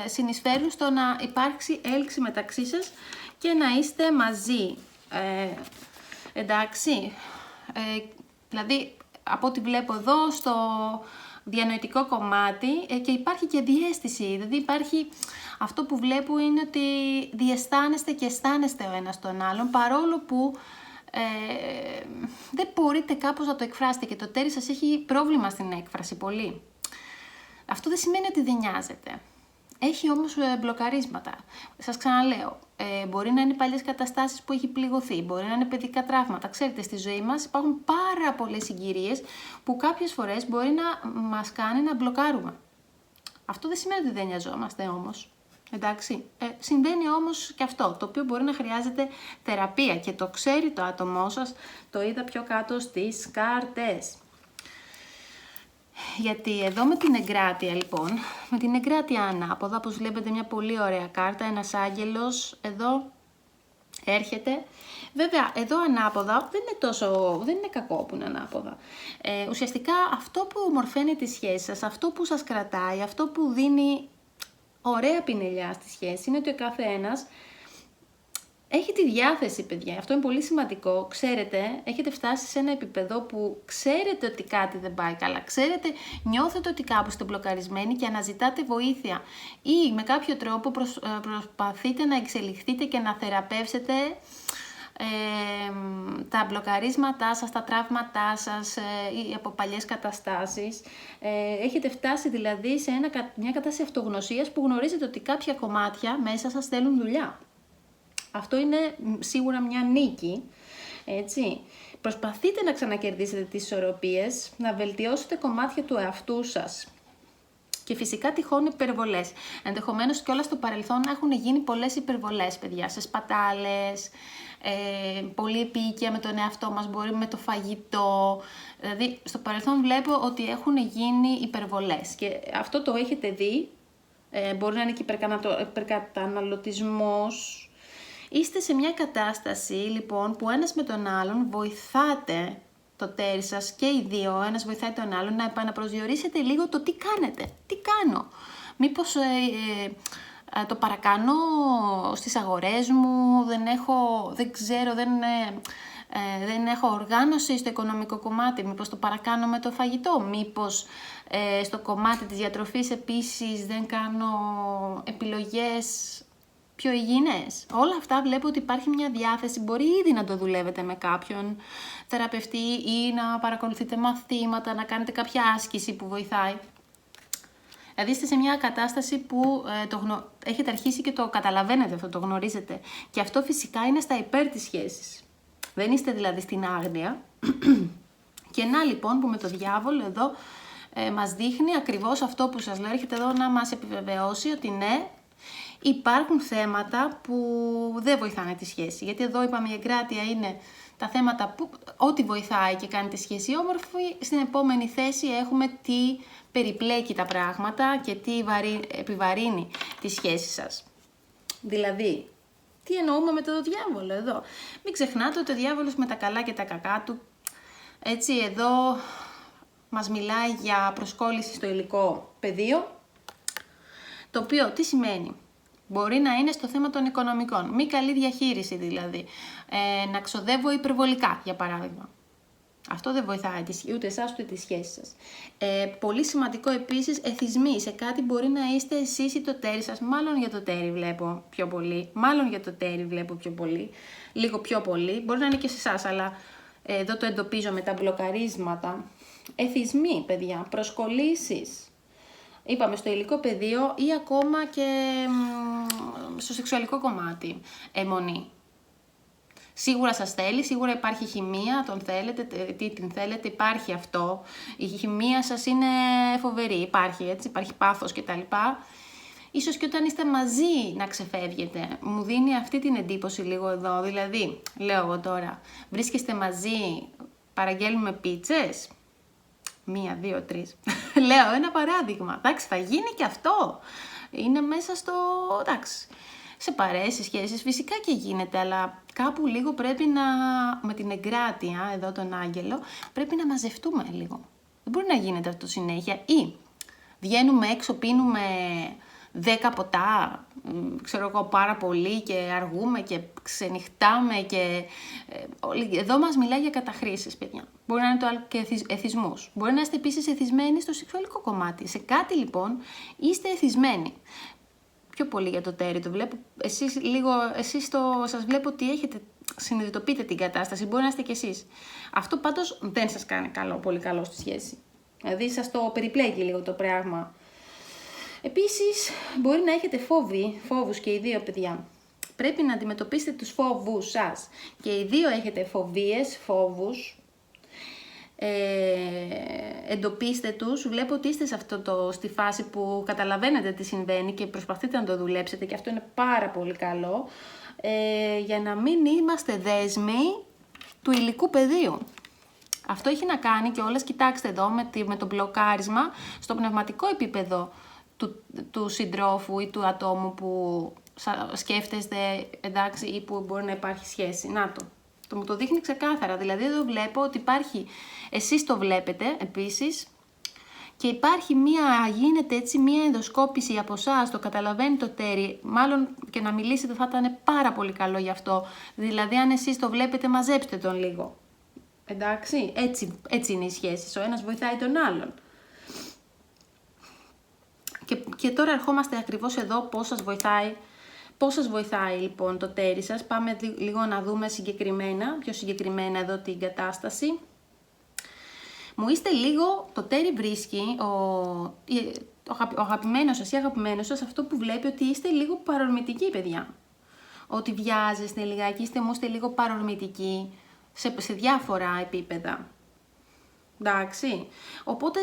συνεισφέρουν στο να υπάρξει έλξη μεταξύ σας και να είστε μαζί. Εντάξει. Δηλαδή, από ό,τι βλέπω εδώ, στο διανοητικό κομμάτι και υπάρχει και διαίσθηση. Δηλαδή υπάρχει, αυτό που βλέπω είναι ότι διαισθάνεστε και αισθάνεστε ο ένας τον άλλον, παρόλο που δεν μπορείτε κάπως να το εκφράσετε και το τέρι σας έχει πρόβλημα στην έκφραση πολύ. Αυτό δεν σημαίνει ότι δεν νοιάζετε. Έχει όμως μπλοκαρίσματα. Σας ξαναλέω, μπορεί να είναι παλιές καταστάσεις που έχει πληγωθεί, μπορεί να είναι παιδικά τραύματα. Ξέρετε, στη ζωή μας υπάρχουν πάρα πολλές συγκυρίες που κάποιες φορές μπορεί να μας κάνει να μπλοκάρουμε. Αυτό δεν σημαίνει ότι δεν νοιαζόμαστε όμως. Εντάξει, συμβαίνει όμως και αυτό, το οποίο μπορεί να χρειάζεται θεραπεία και το ξέρει το άτομό σας, το είδα πιο κάτω στις κάρτες. Γιατί εδώ με την εγκράτεια λοιπόν, με την εγκράτεια ανάποδα, όπως βλέπετε μια πολύ ωραία κάρτα, ένας άγγελος εδώ έρχεται. Βέβαια, εδώ ανάποδα δεν είναι κακό που είναι ανάποδα. Ουσιαστικά αυτό που ομορφαίνει τη σχέση σας, αυτό που σας κρατάει, αυτό που δίνει ωραία πινελιά στη σχέση, είναι ότι ο καθένας έχει τη διάθεση, παιδιά. Αυτό είναι πολύ σημαντικό. Ξέρετε, έχετε φτάσει σε ένα επίπεδο που ξέρετε ότι κάτι δεν πάει καλά. Ξέρετε, νιώθετε ότι κάπου είστε μπλοκαρισμένοι και αναζητάτε βοήθεια. Ή με κάποιο τρόπο προσπαθείτε να εξελιχθείτε και να θεραπεύσετε τα μπλοκαρίσματά σας, τα τραύματά σας ή από παλιές καταστάσεις. Έχετε φτάσει δηλαδή σε μια κατάσταση αυτογνωσίας που γνωρίζετε ότι κάποια κομμάτια μέσα σας θέλουν δουλειά. Αυτό είναι σίγουρα μια νίκη, έτσι. Προσπαθείτε να ξανακερδίσετε τις ισορροπίες, να βελτιώσετε κομμάτια του εαυτού σας. Και φυσικά τυχόν υπερβολές. Ενδεχομένως και όλα στο παρελθόν έχουν γίνει πολλές υπερβολές, παιδιά, σε σπατάλες, πολύ επίοικια με τον εαυτό μας, μπορεί με το φαγητό. Δηλαδή, στο παρελθόν βλέπω ότι έχουν γίνει υπερβολές και αυτό το έχετε δει. Μπορεί να είναι και υπερκαταναλωτισμός. Είστε σε μια κατάσταση, λοιπόν, που ένας με τον άλλον βοηθάτε το τέρι σας και οι δύο, ένας βοηθάει τον άλλον να επαναπροσδιορίσετε λίγο το τι κάνετε, τι κάνω. Μήπως το παρακάνω στις αγορές μου, δεν ξέρω, δεν έχω οργάνωση στο οικονομικό κομμάτι, μήπως το παρακάνω με το φαγητό, μήπως στο κομμάτι της διατροφής επίσης δεν κάνω επιλογές πιο υγιεινές. Όλα αυτά βλέπω ότι υπάρχει μια διάθεση, μπορεί ήδη να το δουλεύετε με κάποιον θεραπευτή ή να παρακολουθείτε μαθήματα, να κάνετε κάποια άσκηση που βοηθάει. Δηλαδή είστε σε μια κατάσταση που έχετε αρχίσει και το καταλαβαίνετε αυτό, το γνωρίζετε. Και αυτό φυσικά είναι στα υπέρ της σχέσης. Δεν είστε δηλαδή στην άγνοια. Και να λοιπόν που με το διάβολο εδώ μας δείχνει ακριβώς αυτό που σας λέω. Έρχεται εδώ να μας επιβεβαιώσει ότι ναι, υπάρχουν θέματα που δεν βοηθάνε τη σχέση. Γιατί εδώ είπαμε η εγκράτεια είναι τα θέματα που ό,τι βοηθάει και κάνει τη σχέση όμορφη. Στην επόμενη θέση έχουμε τι περιπλέκει τα πράγματα και τι επιβαρύνει τη σχέση σας. Δηλαδή, τι εννοούμε με το διάβολο εδώ. Μην ξεχνάτε ότι ο διάβολος με τα καλά και τα κακά του, έτσι εδώ μας μιλάει για προσκόλληση στο υλικό πεδίο, το οποίο τι σημαίνει. Μπορεί να είναι στο θέμα των οικονομικών, μη καλή διαχείριση δηλαδή, να ξοδεύω υπερβολικά για παράδειγμα. Αυτό δεν βοηθάει ούτε εσάς ούτε τη σχέση σας. Πολύ σημαντικό επίσης, εθισμοί. Σε κάτι μπορεί να είστε εσείς ή το τέρι σας. Μάλλον για το τέρι βλέπω πιο πολύ. Λίγο πιο πολύ. Μπορεί να είναι και σε εσάς, αλλά εδώ το εντοπίζω με τα μπλοκαρίσματα. Εθισμοί, παιδιά. Προσκολήσεις. Είπαμε στο υλικό πεδίο ή ακόμα και στο σεξουαλικό κομμάτι. Αιμονή. Σίγουρα σας θέλει, σίγουρα υπάρχει χημεία, τον θέλετε, την θέλετε, υπάρχει αυτό. Η χημεία σας είναι φοβερή, υπάρχει πάθος κτλ. Ίσως και όταν είστε μαζί να ξεφεύγετε. Μου δίνει αυτή την εντύπωση λίγο εδώ, δηλαδή, λέω εγώ τώρα, βρίσκεστε μαζί, παραγγέλνουμε πίτσες. 1, 2, 3. Λέω ένα παράδειγμα. Εντάξει, θα γίνει και αυτό. Είναι μέσα στο... Εντάξει. Σε παρέες, σε σχέσεις, φυσικά και γίνεται, αλλά κάπου λίγο πρέπει να, με την εγκράτεια, εδώ τον άγγελο, πρέπει να μαζευτούμε λίγο. Δεν μπορεί να γίνεται αυτό συνέχεια. Ή βγαίνουμε έξω, πίνουμε 10 ποτά, ξέρω εγώ, πάρα πολύ και αργούμε και ξενυχτάμε και... Εδώ μας μιλάει για καταχρήσεις, παιδιά. Μπορεί να είναι το άλλο και εθισμούς. Μπορεί να είστε επίσης εθισμένοι στο σεξουαλικό κομμάτι. Σε κάτι λοιπόν είστε εθισμένοι. Πιο πολύ για το τέρι το βλέπω. Εσείς σας βλέπω ότι συνειδητοποιείτε την κατάσταση. Μπορεί να είστε κι εσείς. Αυτό πάντως δεν σας κάνει πολύ καλό στη σχέση. Δηλαδή σας το περιπλέκει λίγο το πράγμα. Επίσης μπορεί να έχετε φόβους και οι δύο, παιδιά. Πρέπει να αντιμετωπίσετε τους φόβους σας. Και οι δύο έχετε φοβίες, φόβους. Εντοπίστε τους. Βλέπω ότι είστε σε στη φάση που καταλαβαίνετε τι συμβαίνει και προσπαθείτε να το δουλέψετε και αυτό είναι πάρα πολύ καλό, για να μην είμαστε δέσμοι του υλικού πεδίου. Αυτό έχει να κάνει και όλες, κοιτάξτε εδώ, με το μπλοκάρισμα στο πνευματικό επίπεδο του συντρόφου ή του ατόμου που σκέφτεστε, εντάξει, ή που μπορεί να υπάρχει σχέση. Να το μου το δείχνει ξεκάθαρα. Δηλαδή εδώ βλέπω ότι υπάρχει, εσείς το βλέπετε επίσης και υπάρχει γίνεται έτσι μία ενδοσκόπηση από εσάς, το καταλαβαίνει το τέρι, μάλλον και να μιλήσετε θα ήταν πάρα πολύ καλό γι' αυτό. Δηλαδή αν εσείς το βλέπετε, μαζέψτε τον λίγο. Εντάξει, έτσι είναι οι σχέσεις, ο ένας βοηθάει τον άλλον. Και τώρα ερχόμαστε ακριβώς εδώ πώς σας βοηθάει λοιπόν το τέρι σας. Πάμε λίγο να δούμε πιο συγκεκριμένα εδώ την κατάσταση. Μου είστε λίγο, το τέρι βρίσκει, ο αγαπημένος σας ή αγαπημένος σας, αυτό που βλέπει ότι είστε λίγο παρορμητικοί, παιδιά. Ότι βιάζεστε λιγάκι, είστε λίγο παρορμητικοί σε διάφορα επίπεδα. Εντάξει. Οπότε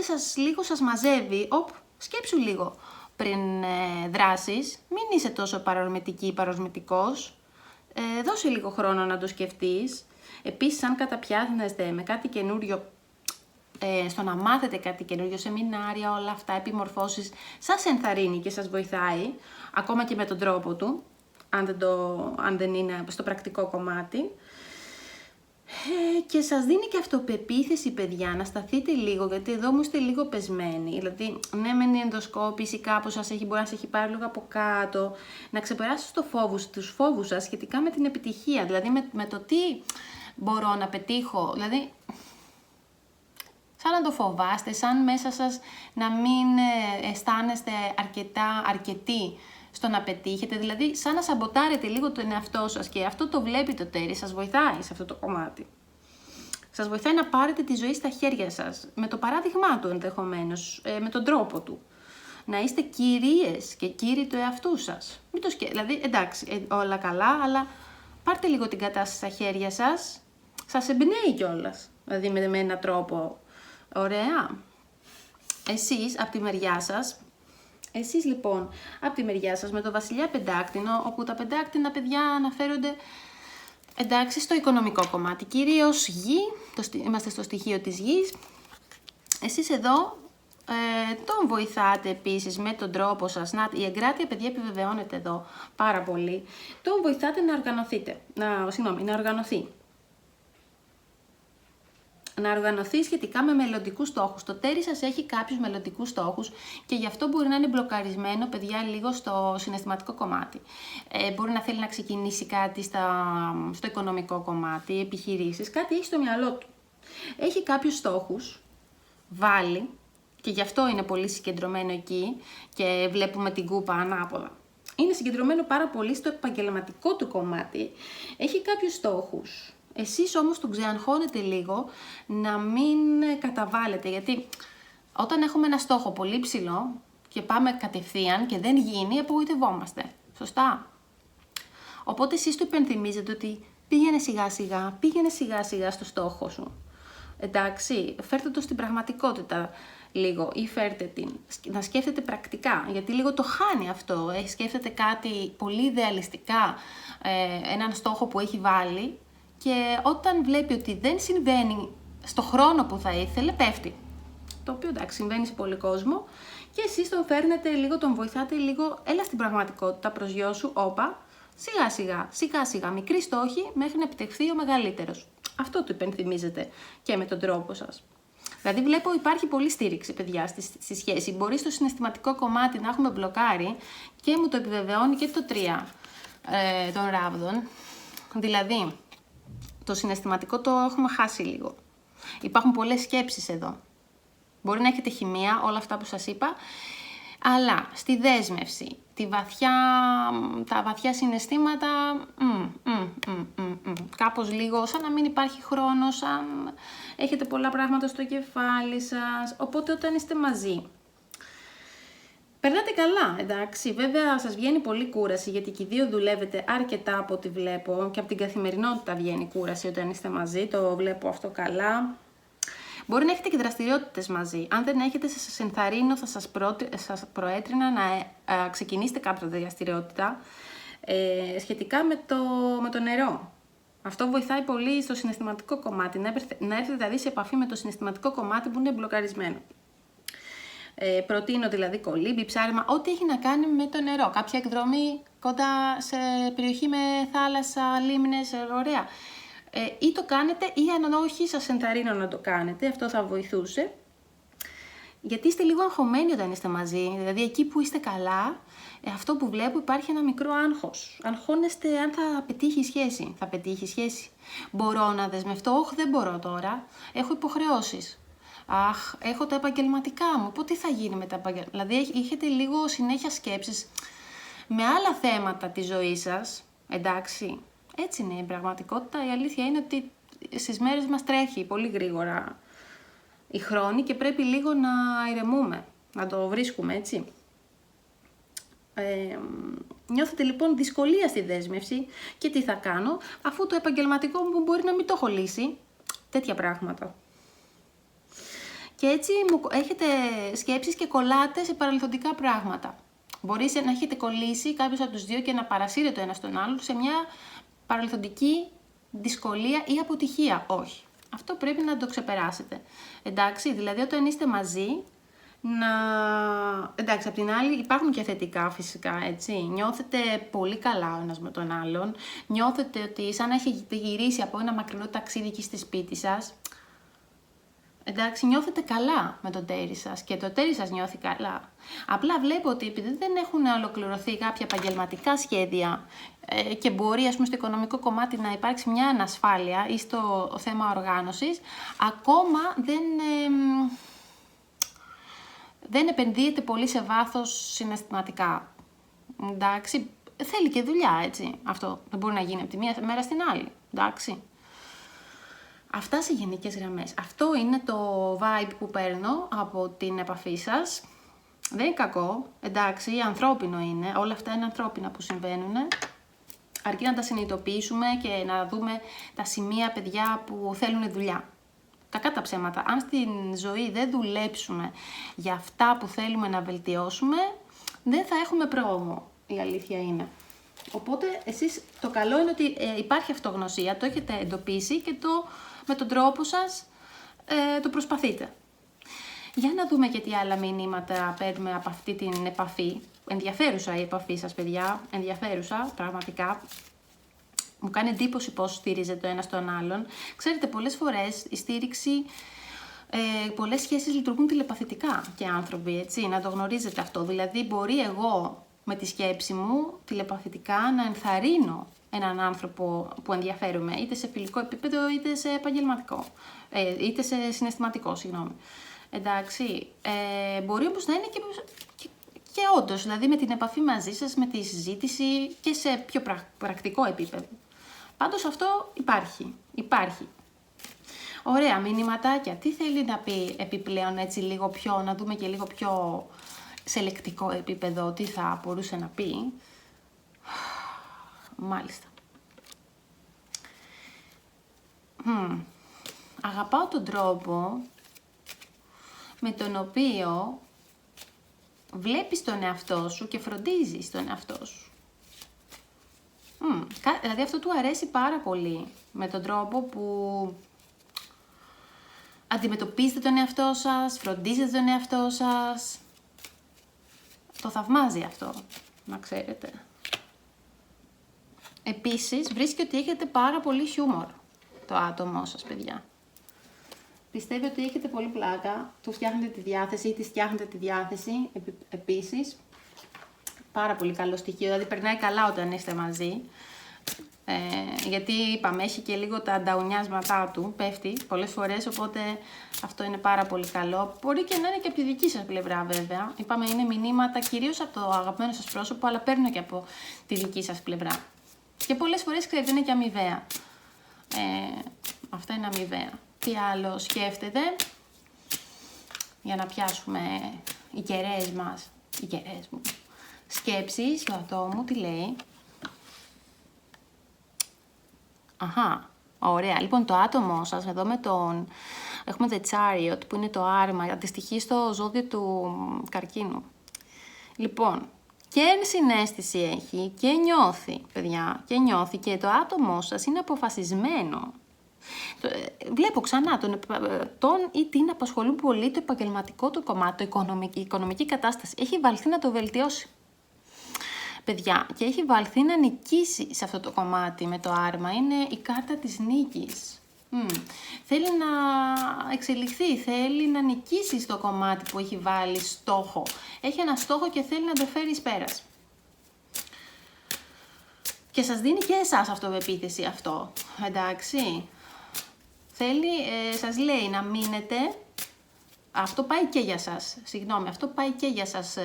σας μαζεύει, σκέψου λίγο πριν δράσεις, μην είσαι τόσο παρορμητική ή παρορμητικός, δώσε λίγο χρόνο να το σκεφτείς. Επίσης, αν καταπιάνεστε με κάτι καινούριο, στο να μάθετε κάτι καινούριο, σεμινάρια, όλα αυτά, επιμορφώσεις, σας ενθαρρύνει και σας βοηθάει, ακόμα και με τον τρόπο του, αν δεν είναι στο πρακτικό κομμάτι. Και σας δίνει και αυτοπεποίθηση, παιδιά, να σταθείτε λίγο, γιατί εδώ μου είστε λίγο πεσμένοι. Δηλαδή, ναι, με την ενδοσκόπηση κάπως μπορεί να σας έχει πάρει λίγο από κάτω, να ξεπεράσετε τους φόβους σας σχετικά με την επιτυχία, δηλαδή με το τι μπορώ να πετύχω, δηλαδή σαν να το φοβάστε, σαν μέσα σας να μην αισθάνεστε αρκετοί στο να πετύχετε, δηλαδή σαν να σαμποτάρετε λίγο τον εαυτό σας, και αυτό το βλέπει το τέρι, σας βοηθάει σε αυτό το κομμάτι. Σας βοηθάει να πάρετε τη ζωή στα χέρια σας, με το παράδειγμά του ενδεχομένως, με τον τρόπο του. Να είστε κυρίες και κύριοι του εαυτού σας. Μην το δηλαδή, εντάξει, όλα καλά, αλλά πάρτε λίγο την κατάσταση στα χέρια σας. Σας εμπνέει κιόλας, δηλαδή με έναν τρόπο. Ωραία. Εσείς, από τη μεριά σας, με το βασιλιά πεντάκτηνο, όπου τα πεντάκτηνα παιδιά αναφέρονται, εντάξει, στο οικονομικό κομμάτι, κυρίως γη, είμαστε στο στοιχείο της γης. Εσείς εδώ τον βοηθάτε επίσης με τον τρόπο σας, η εγκράτεια παιδιά επιβεβαιώνεται εδώ πάρα πολύ, τον βοηθάτε να οργανωθεί σχετικά με μελλοντικούς στόχους. Το τέρι σας έχει κάποιους μελλοντικούς στόχους και γι' αυτό μπορεί να είναι μπλοκαρισμένο, παιδιά, λίγο στο συναισθηματικό κομμάτι. Μπορεί να θέλει να ξεκινήσει κάτι στο οικονομικό κομμάτι, επιχειρήσεις, κάτι έχει στο μυαλό του. Έχει κάποιους στόχους, βάλει, και γι' αυτό είναι πολύ συγκεντρωμένο εκεί και βλέπουμε την κούπα ανάποδα. Είναι συγκεντρωμένο πάρα πολύ στο επαγγελματικό του κομμάτι. Έχει κάποιους στόχους. Εσείς όμως τον ξεαγχώνετε λίγο να μην καταβάλλετε, γιατί όταν έχουμε ένα στόχο πολύ ψηλό και πάμε κατευθείαν και δεν γίνει, απογοητευόμαστε. Σωστά? Οπότε εσείς του υπενθυμίζετε ότι πήγαινε σιγά σιγά στο στόχο σου. Εντάξει, φέρτε το στην πραγματικότητα λίγο ή φέρτε την. Να σκέφτεται πρακτικά, γιατί λίγο το χάνει αυτό. Σκέφτεται κάτι πολύ ιδεαλιστικά, έναν στόχο που έχει βάλει, και όταν βλέπει ότι δεν συμβαίνει στο χρόνο που θα ήθελε, πέφτει. Το οποίο εντάξει, συμβαίνει σε πολύ κόσμο, και εσείς τον φέρνετε λίγο, τον βοηθάτε λίγο, έλα στην πραγματικότητα, προς γιο σου, όπα, σιγά σιγά, μικροί στόχοι μέχρι να επιτευχθεί ο μεγαλύτερος. Αυτό του υπενθυμίζετε και με τον τρόπο σας. Δηλαδή βλέπω υπάρχει πολύ στήριξη, παιδιά, στη σχέση. Μπορεί στο συναισθηματικό κομμάτι να έχουμε μπλοκάρει, και μου το επιβεβαιώνει και το 3 των ράβδων. Δηλαδή, το συναισθηματικό το έχουμε χάσει λίγο. Υπάρχουν πολλές σκέψεις εδώ. Μπορεί να έχετε χημεία, όλα αυτά που σας είπα, αλλά στη δέσμευση, τα βαθιά συναισθήματα, κάπως λίγο, σαν να μην υπάρχει χρόνο, σαν έχετε πολλά πράγματα στο κεφάλι σας, οπότε όταν είστε μαζί, περνάτε καλά, εντάξει. Βέβαια σας βγαίνει πολύ κούραση, γιατί και οι δύο δουλεύετε αρκετά από ό,τι βλέπω, και από την καθημερινότητα βγαίνει κούραση όταν είστε μαζί, το βλέπω αυτό καλά. Μπορεί να έχετε και δραστηριότητες μαζί. Αν δεν έχετε, σας ενθαρρύνω, θα σας προέτρινα να ξεκινήσετε κάποια δραστηριότητα σχετικά με το νερό. Αυτό βοηθάει πολύ στο συναισθηματικό κομμάτι, να έρθετε δηλαδή σε επαφή με το συναισθηματικό κομμάτι που είναι μπλοκαρισμένο. Προτείνω δηλαδή κολύμπι, ψάρεμα, ό,τι έχει να κάνει με το νερό. Κάποια εκδρομή κοντά σε περιοχή με θάλασσα, λίμνες, ωραία. Ή το κάνετε, ή αν όχι, σας ενθαρρύνω να το κάνετε, αυτό θα βοηθούσε. Γιατί είστε λίγο αγχωμένοι όταν είστε μαζί, δηλαδή εκεί που είστε καλά, αυτό που βλέπω, υπάρχει ένα μικρό άγχος. Αγχώνεστε αν θα πετύχει η σχέση. Θα πετύχει η σχέση. Μπορώ να δεσμευτώ, όχι δεν μπορώ τώρα, έχω υποχρεώσεις. Αχ, έχω τα επαγγελματικά μου, τι θα γίνει με τα επαγγελματικά. Δηλαδή έχετε λίγο συνέχεια σκέψεις με άλλα θέματα της ζωής σας, εντάξει. Έτσι είναι η πραγματικότητα. Η αλήθεια είναι ότι στις μέρες μας τρέχει πολύ γρήγορα η χρόνη και πρέπει λίγο να ηρεμούμε, να το βρίσκουμε, έτσι. Νιώθετε λοιπόν δυσκολία στη δέσμευση, και τι θα κάνω, αφού το επαγγελματικό μου μπορεί να μην το έχω λύσει, τέτοια πράγματα. Και έτσι έχετε σκέψεις και κολλάτε σε παρελθοντικά πράγματα. Μπορεί να έχετε κολλήσει κάποιος από τους δύο και να παρασύρετε το ένα στον άλλο σε μια παρελθοντική δυσκολία ή αποτυχία. Όχι. Αυτό πρέπει να το ξεπεράσετε. Εντάξει, δηλαδή όταν είστε μαζί, εντάξει, απ' την άλλη υπάρχουν και θετικά φυσικά, έτσι. Νιώθετε πολύ καλά ο ένας με τον άλλον. Νιώθετε ότι σαν να έχετε γυρίσει από ένα μακρινό ταξίδι εκεί στη σπίτι σας. Εντάξει, νιώθετε καλά με τον τέρι σας και το τέρι σας νιώθει καλά. Απλά βλέπω ότι επειδή δεν έχουν ολοκληρωθεί κάποια επαγγελματικά σχέδια και μπορεί, ας πούμε, στο οικονομικό κομμάτι να υπάρξει μια ανασφάλεια ή στο θέμα οργάνωσης, ακόμα δεν επενδύεται πολύ σε βάθος συναισθηματικά. Εντάξει, θέλει και δουλειά, έτσι. Αυτό δεν μπορεί να γίνει από τη μία μέρα στην άλλη. Εντάξει. Αυτά σε γενικές γραμμές. Αυτό είναι το vibe που παίρνω από την επαφή σας. Δεν είναι κακό, εντάξει, ανθρώπινο είναι. Όλα αυτά είναι ανθρώπινα που συμβαίνουν. Αρκεί να τα συνειδητοποιήσουμε και να δούμε τα σημεία, παιδιά, που θέλουν δουλειά. Κακά τα ψέματα. Αν στην ζωή δεν δουλέψουμε για αυτά που θέλουμε να βελτιώσουμε, δεν θα έχουμε πρόοδο. Η αλήθεια είναι. Οπότε, εσείς το καλό είναι ότι υπάρχει αυτογνωσία, το έχετε εντοπίσει και με τον τρόπο σας το προσπαθείτε. Για να δούμε και τι άλλα μηνύματα παίρνουμε από αυτή την επαφή. Ενδιαφέρουσα η επαφή σας, παιδιά, ενδιαφέρουσα, πραγματικά. Μου κάνει εντύπωση πώς στηρίζεται το ένα στον άλλον. Ξέρετε, πολλές φορές η στήριξη, πολλές σχέσεις λειτουργούν τηλεπαθητικά και άνθρωποι, έτσι, να το γνωρίζετε αυτό. Δηλαδή, μπορεί εγώ με τη σκέψη μου τηλεπαθητικά να ενθαρρύνω έναν άνθρωπο που ενδιαφέρομαι, είτε σε φιλικό επίπεδο, είτε σε επαγγελματικό, είτε σε συναισθηματικό, συγγνώμη. Εντάξει, μπορεί όμως να είναι και όντως, δηλαδή με την επαφή μαζί σας, με τη συζήτηση και σε πιο πρακτικό επίπεδο. Πάντως αυτό υπάρχει. Ωραία, μηνυματάκια. Τι θέλει να πει επιπλέον, έτσι, λίγο πιο, να δούμε και λίγο πιο σε λεκτικό επίπεδο, τι θα μπορούσε να πει. Μάλιστα. Αγαπάω τον τρόπο με τον οποίο βλέπεις τον εαυτό σου και φροντίζεις τον εαυτό σου. Δηλαδή αυτό του αρέσει πάρα πολύ, με τον τρόπο που αντιμετωπίζετε τον εαυτό σας, φροντίζετε τον εαυτό σας. Το θαυμάζει αυτό, να ξέρετε. Επίσης, βρίσκει ότι έχετε πάρα πολύ χιούμορ το άτομό σας, παιδιά. Πιστεύει ότι έχετε πολύ πλάκα, του φτιάχνετε τη διάθεση ή της φτιάχνετε τη διάθεση, επίσης. Πάρα πολύ καλό στοιχείο, δηλαδή περνάει καλά όταν είστε μαζί. Γιατί είπαμε, έχει και λίγο τα νταουνιάσματά του, πέφτει πολλές φορές, οπότε αυτό είναι πάρα πολύ καλό. Μπορεί και να είναι και από τη δική σας πλευρά, βέβαια. Είπαμε, είναι μηνύματα κυρίως από το αγαπημένο σας πρόσωπο, αλλά παίρνω και από τη δική σας πλευρά. Και πολλές φορές, ξέρετε, είναι και αμοιβαία. Αυτά είναι αμοιβαία. Τι άλλο σκέφτεται, για να πιάσουμε οι κεραίες μας, οι κεραίες μου. Σκέψεις του ατόμου, τι λέει. Αχα, ωραία. Λοιπόν, το άτομό σας, εδώ έχουμε the chariot, που είναι το άρμα, αντιστοιχεί στο ζώδιο του καρκίνου. Λοιπόν, και συναίσθηση έχει και νιώθει, παιδιά, και το άτομό σας είναι αποφασισμένο. Βλέπω ξανά τον ή την απασχολούν πολύ το επαγγελματικό του κομμάτι, η οικονομική κατάσταση. Έχει βαλθεί να το βελτιώσει, παιδιά, και έχει βαλθεί να νικήσει σε αυτό το κομμάτι με το άρμα. Είναι η κάρτα της νίκης. Θέλει να εξελιχθεί, θέλει να νικήσει στο κομμάτι που έχει βάλει στόχο. Έχει ένα στόχο και θέλει να το φέρει εις πέρας. Και σας δίνει και εσάς αυτοπεποίθηση αυτό, εντάξει. Σας λέει να μείνετε, αυτό πάει και για σας, αυτό πάει και για σας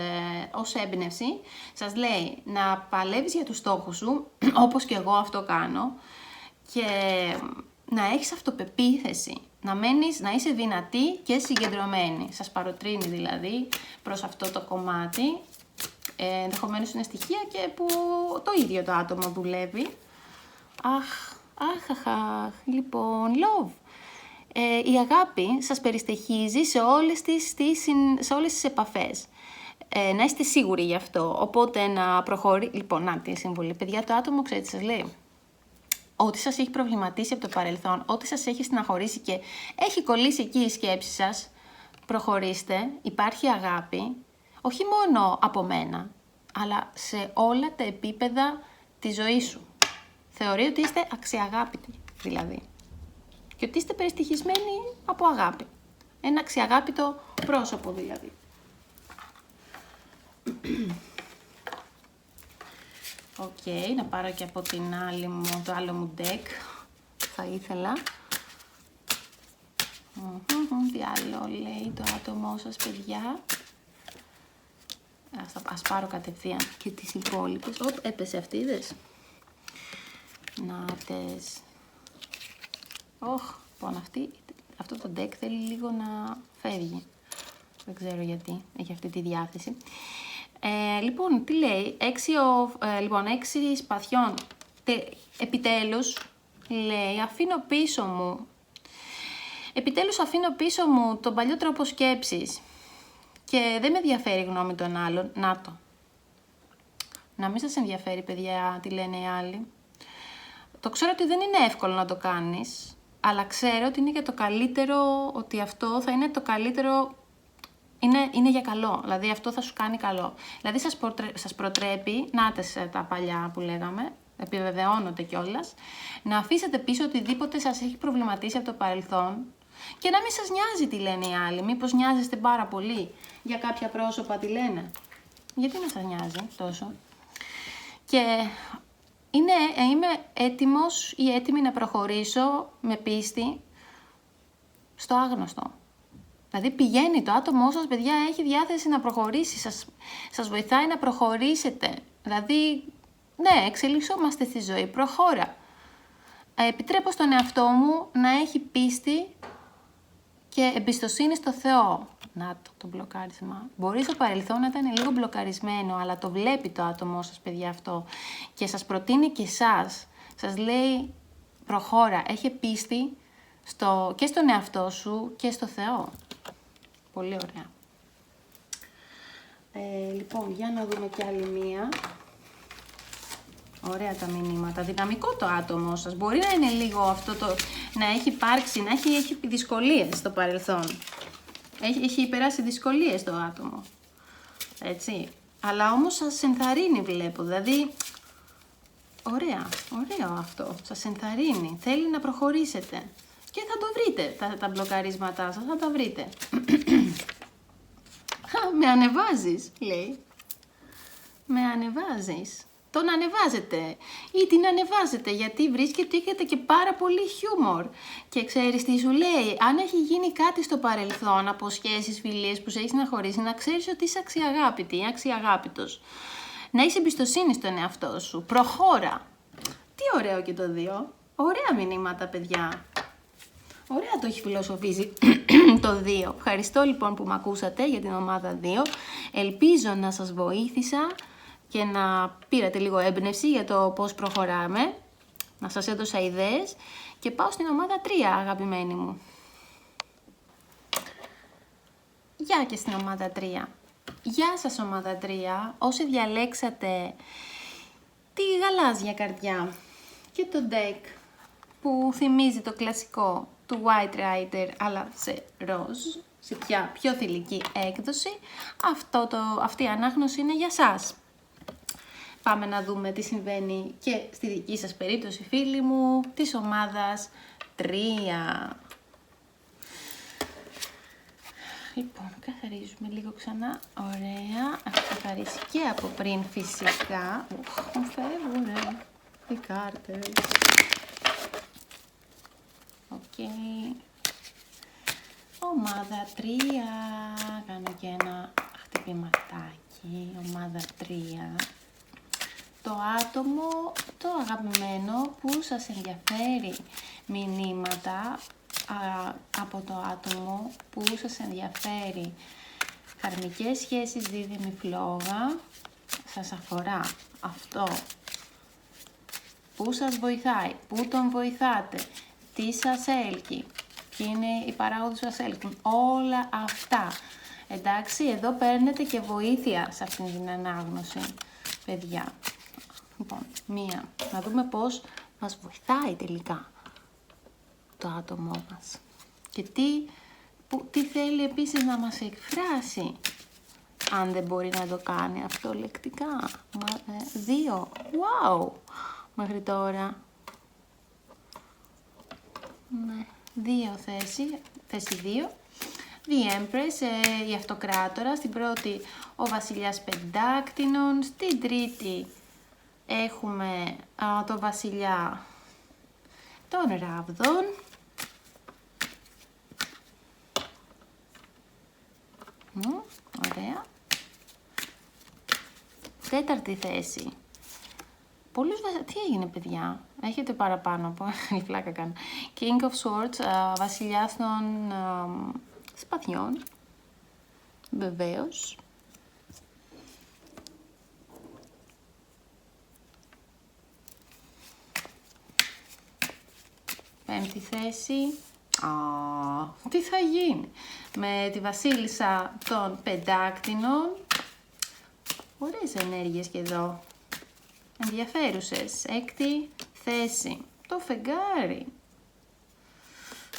ως έμπνευση. Σας λέει να παλεύεις για τους στόχους σου, όπως και εγώ αυτό κάνω, και να έχεις αυτοπεποίθηση, να είσαι δυνατή και συγκεντρωμένη. Σας παροτρύνει δηλαδή προς αυτό το κομμάτι. Ενδεχομένως είναι στοιχεία και που το ίδιο το άτομο δουλεύει. Αχ, λοιπόν, love. Η αγάπη σας περιστοιχίζει σε όλες τις επαφές. Να είστε σίγουροι γι' αυτό. Οπότε να προχωρεί. Λοιπόν, να τη συμβουλή. Παιδιά, το άτομο, ξέρετε, σας λέει ότι σας έχει προβληματίσει από το παρελθόν, ότι σας έχει στεναχωρήσει και έχει κολλήσει εκεί η σκέψη σας. Προχωρήστε. Υπάρχει αγάπη. Όχι μόνο από μένα, αλλά σε όλα τα επίπεδα της ζωής σου. Θεωρεί ότι είστε αξιαγάπητοι, δηλαδή. Και ότι είστε περιστοιχισμένοι από αγάπη. ένα αξιαγάπητο πρόσωπο δηλαδή. Οκ, να πάρω και από την άλλη μου, το άλλο μου deck. Θα ήθελα. Τι άλλο λέει το άτομό σας, παιδιά? Ας πάρω κατευθείαν και τις υπόλοιπες. Έπεσε αυτή, είδες. Νάτες. Λοιπόν, αυτό το deck θέλει λίγο να φεύγει. Δεν ξέρω γιατί έχει αυτή τη διάθεση. Λοιπόν, τι λέει, 6 σπαθιών. Επιτέλους, λέει, Επιτέλους αφήνω πίσω μου τον παλιό τρόπο σκέψης και δεν με ενδιαφέρει η γνώμη των άλλων. Να το. Να μην σας ενδιαφέρει, παιδιά, τι λένε οι άλλοι. Το ξέρω ότι δεν είναι εύκολο να το κάνεις, αλλά ξέρω ότι είναι για το καλύτερο, ότι αυτό θα είναι το καλύτερο, είναι για καλό, δηλαδή αυτό θα σου κάνει καλό. Δηλαδή σας προτρέπει, τα παλιά που λέγαμε, επιβεβαιώνονται κιόλας, να αφήσετε πίσω οτιδήποτε σας έχει προβληματίσει από το παρελθόν και να μην σας νοιάζει τι λένε οι άλλοι. Μήπως νοιάζεστε πάρα πολύ για κάποια πρόσωπα, τι λένε. Γιατί να σας νοιάζει τόσο. Και είμαι έτοιμος ή έτοιμη να προχωρήσω με πίστη στο άγνωστο. Δηλαδή πηγαίνει το άτομό σας, παιδιά, έχει διάθεση να προχωρήσει, σας βοηθάει να προχωρήσετε. Δηλαδή, ναι, εξελισσόμαστε στη ζωή, προχώρα. Επιτρέπω στον εαυτό μου να έχει πίστη και εμπιστοσύνη στο Θεό. Να το μπλοκάρισμα. Μπορεί στο παρελθόν να ήταν λίγο μπλοκαρισμένο, αλλά το βλέπει το άτομό σας, παιδιά, αυτό. Και σας προτείνει και εσάς. Σας λέει, προχώρα, έχει πίστη και στον εαυτό σου και στο Θεό. Πολύ ωραία. Λοιπόν, για να δούμε κι άλλη μία. Ωραία τα μηνύματα. Δυναμικό το άτομο σας. Μπορεί να είναι λίγο αυτό να έχει υπάρξει, να έχει δυσκολίες στο παρελθόν. Έχει περάσει δυσκολίες το άτομο. Έτσι. Αλλά όμως σας ενθαρρύνει, βλέπω. Δηλαδή, ωραίο αυτό. Σας ενθαρρύνει. Θέλει να προχωρήσετε. Και θα το βρείτε, τα μπλοκαρίσματά σας, θα τα βρείτε. Με ανεβάζεις, λέει. Με ανεβάζεις. Τον ανεβάζετε ή την ανεβάζετε, γιατί έχετε και πάρα πολύ χιούμορ. Και ξέρεις τι σου λέει, αν έχει γίνει κάτι στο παρελθόν από σχέσεις, φιλίες που σε έχει συναχωρήσει, να ξέρεις ότι είσαι αξιαγάπητη ή αξιαγάπητος. Να έχεις εμπιστοσύνη στον εαυτό σου. Προχώρα. Τι ωραίο και το 2. Ωραία μηνύματα, παιδιά. Ωραία το έχει φιλοσοφήσει το 2. Ευχαριστώ λοιπόν που με ακούσατε για την ομάδα 2. Ελπίζω να σας βοήθησα και να πήρατε λίγο έμπνευση για το πώς προχωράμε. Να σας έδωσα ιδέες και πάω στην ομάδα 3, αγαπημένοι μου. Γεια και στην ομάδα 3. Γεια σας ομάδα 3, όσοι διαλέξατε τη γαλάζια καρδιά και το deck που θυμίζει το κλασικό του White Rider αλλά σε ροζ, σε πια πιο θηλυκή έκδοση, αυτή η ανάγνωση είναι για σας. Πάμε να δούμε τι συμβαίνει και στη δική σας περίπτωση, φίλοι μου, της ομάδας 3. Λοιπόν, καθαρίζουμε λίγο ξανά. Ωραία. Έχω καθαρίσει και από πριν φυσικά. Μου φεύγουνε οι κάρτες. Οκ. Ομάδα 3. Κάνω και ένα χτυπηματάκι. Ομάδα 3. Το άτομο, το αγαπημένο που σας ενδιαφέρει. Μηνύματα από το άτομο που σας ενδιαφέρει. Καρμικές σχέσεις, δίδυμη φλόγα. Σας αφορά αυτό. Πού σας βοηθάει, πού τον βοηθάτε, τι σας έλκει, ποιοι είναι οι παράγοντες που σας έλκουν. Όλα αυτά. Εντάξει, εδώ παίρνετε και βοήθεια σε αυτήν την ανάγνωση, παιδιά. Λοιπόν, μία. Να δούμε πώς μας βοηθάει τελικά το άτομό μας. Και τι θέλει επίσης να μας εκφράσει, αν δεν μπορεί να το κάνει αυτό λεκτικά. 2. Wow! Μέχρι τώρα. Ναι. 2 θέση 2. The Empress, η Αυτοκράτορα. Στην πρώτη ο Βασιλιάς Πεντάκτηνων. Στην τρίτη έχουμε το Βασιλιά των Ράβδων. Ωραία. Τέταρτη θέση. Τι έγινε, παιδιά? Έχετε παραπάνω από η πλάκα κάνω. King of Swords, βασιλιάς των σπαθιών. Βεβαίως. Πέμπτη θέση. Τι θα γίνει? Με τη βασίλισσα των Πεντάκτηνων. Ωραίες ενέργειες και εδώ. Ενδιαφέρουσες. Έκτη θέση. Το φεγγάρι.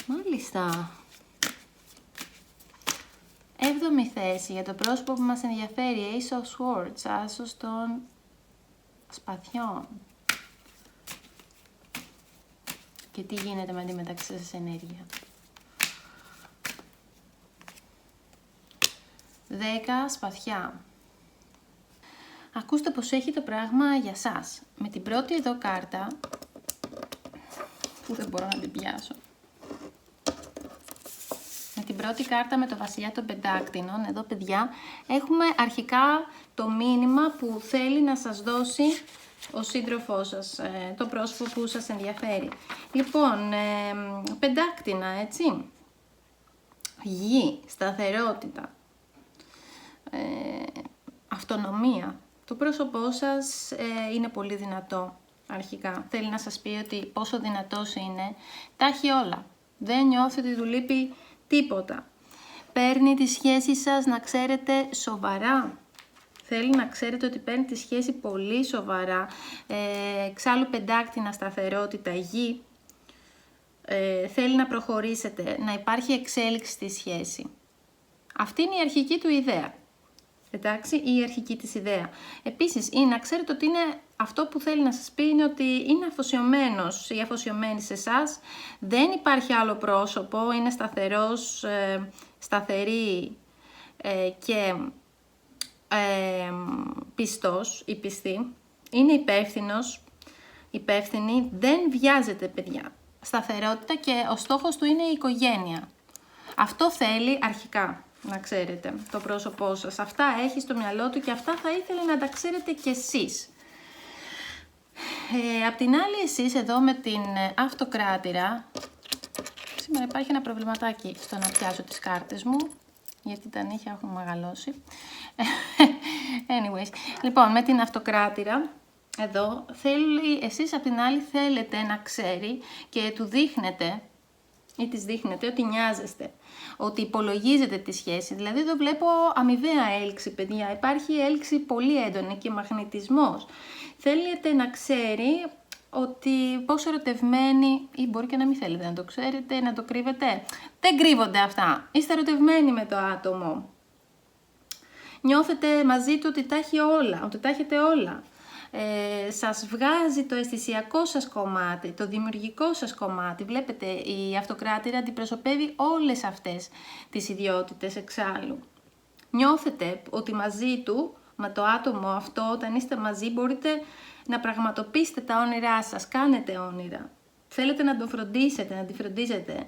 Μάλιστα. Έβδομη θέση. Για το πρόσωπο που μας ενδιαφέρει. Ace of Swords. Άσος των σπαθιών. Και τι γίνεται με τη μεταξύ σας ενέργεια. 10 σπαθιά. Ακούστε πως έχει το πράγμα για σας. Με την πρώτη εδώ κάρτα, που δεν μπορώ να την πιάσω. Με την πρώτη κάρτα με το Βασιλιά των Πεντάκτηνων, εδώ παιδιά, έχουμε αρχικά το μήνυμα που θέλει να σας δώσει ο σύντροφός σας, το πρόσωπο που σας ενδιαφέρει. Λοιπόν, Πεντάκτηνα, έτσι. Γη, σταθερότητα, αυτονομία. Το πρόσωπό σας είναι πολύ δυνατό αρχικά. Θέλει να σας πει ότι πόσο δυνατός είναι. Τα έχει όλα. Δεν νιώθει ότι του λείπει τίποτα. Παίρνει τη σχέση σας, να ξέρετε, σοβαρά. Θέλει να ξέρετε ότι παίρνει τη σχέση πολύ σοβαρά. Εξάλλου Πεντάκτηνα, σταθερότητα, γη. Θέλει να προχωρήσετε, να υπάρχει εξέλιξη στη σχέση. Αυτή είναι η αρχική του ιδέα. Εντάξει, η αρχική της ιδέα. Επίσης, να ξέρετε ότι είναι αυτό που θέλει να σας πει είναι ότι είναι αφοσιωμένος ή αφοσιωμένη σε εσάς. Δεν υπάρχει άλλο πρόσωπο, είναι σταθερός, σταθερή και πιστός ή πιστή. Είναι υπεύθυνος, υπεύθυνη, δεν βιάζεται, παιδιά. Σταθερότητα και ο στόχος του είναι η οικογένεια. Αυτό θέλει αρχικά. Να ξέρετε το πρόσωπό σας. Αυτά έχει στο μυαλό του και αυτά θα ήθελε να τα ξέρετε κι εσείς. Απ' την άλλη εσείς εδώ με την Αυτοκράτηρα, σήμερα υπάρχει ένα προβληματάκι στο να πιάσω τις κάρτες μου, γιατί τα νύχια έχουν μεγαλώσει. Anyways, λοιπόν, με την Αυτοκράτηρα, εδώ, εσείς απ' την άλλη θέλετε να ξέρει και του δείχνετε ή της δείχνετε ότι νοιάζεστε, ότι υπολογίζετε τη σχέση. Δηλαδή εδώ βλέπω αμοιβαία έλξη, παιδιά. Υπάρχει έλξη πολύ έντονη και μαγνητισμός. Θέλετε να ξέρει ότι πόσο ερωτευμένοι, ή μπορεί και να μην θέλετε να το ξέρετε, να το κρύβετε. Δεν κρύβονται αυτά. Είστε ερωτευμένοι με το άτομο. Νιώθετε μαζί του ότι τα έχει όλα, ότι τα έχετε όλα. Σας βγάζει το αισθησιακό σας κομμάτι, το δημιουργικό σας κομμάτι. Βλέπετε, η Αυτοκράτηρα αντιπροσωπεύει όλες αυτές τις ιδιότητες εξάλλου. Νιώθετε ότι μαζί του, με το άτομο αυτό, όταν είστε μαζί, μπορείτε να πραγματοποιήσετε τα όνειρά σας, κάνετε όνειρα. Θέλετε να το φροντίσετε, να τη φροντίζετε.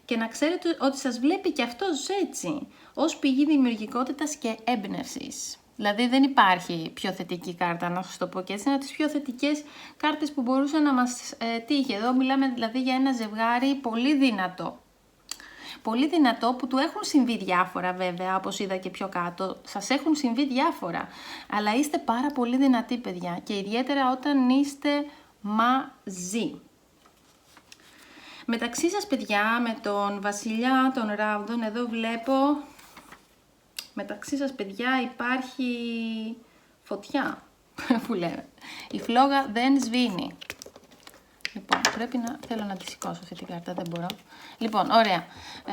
Και να ξέρετε ότι σας βλέπει και αυτός έτσι, ως πηγή δημιουργικότητας και έμπνευσης. Δηλαδή δεν υπάρχει πιο θετική κάρτα, να σας το πω και έτσι, είναι από τις πιο θετικές κάρτες που μπορούσε να μας τύχει. Εδώ μιλάμε δηλαδή για ένα ζευγάρι πολύ δυνατό. Πολύ δυνατό που του έχουν συμβεί διάφορα βέβαια, όπως είδα και πιο κάτω. Σας έχουν συμβεί διάφορα, αλλά είστε πάρα πολύ δυνατοί, παιδιά, και ιδιαίτερα όταν είστε μαζί. Μεταξύ σας, παιδιά, με τον Βασιλιά των Ράβδων, εδώ βλέπω, μεταξύ σας, παιδιά, υπάρχει φωτιά, που λέμε. Η φλόγα δεν σβήνει. Λοιπόν, πρέπει να, θέλω να τη σηκώσω αυτή την κάρτα, δεν μπορώ. Λοιπόν, ωραία.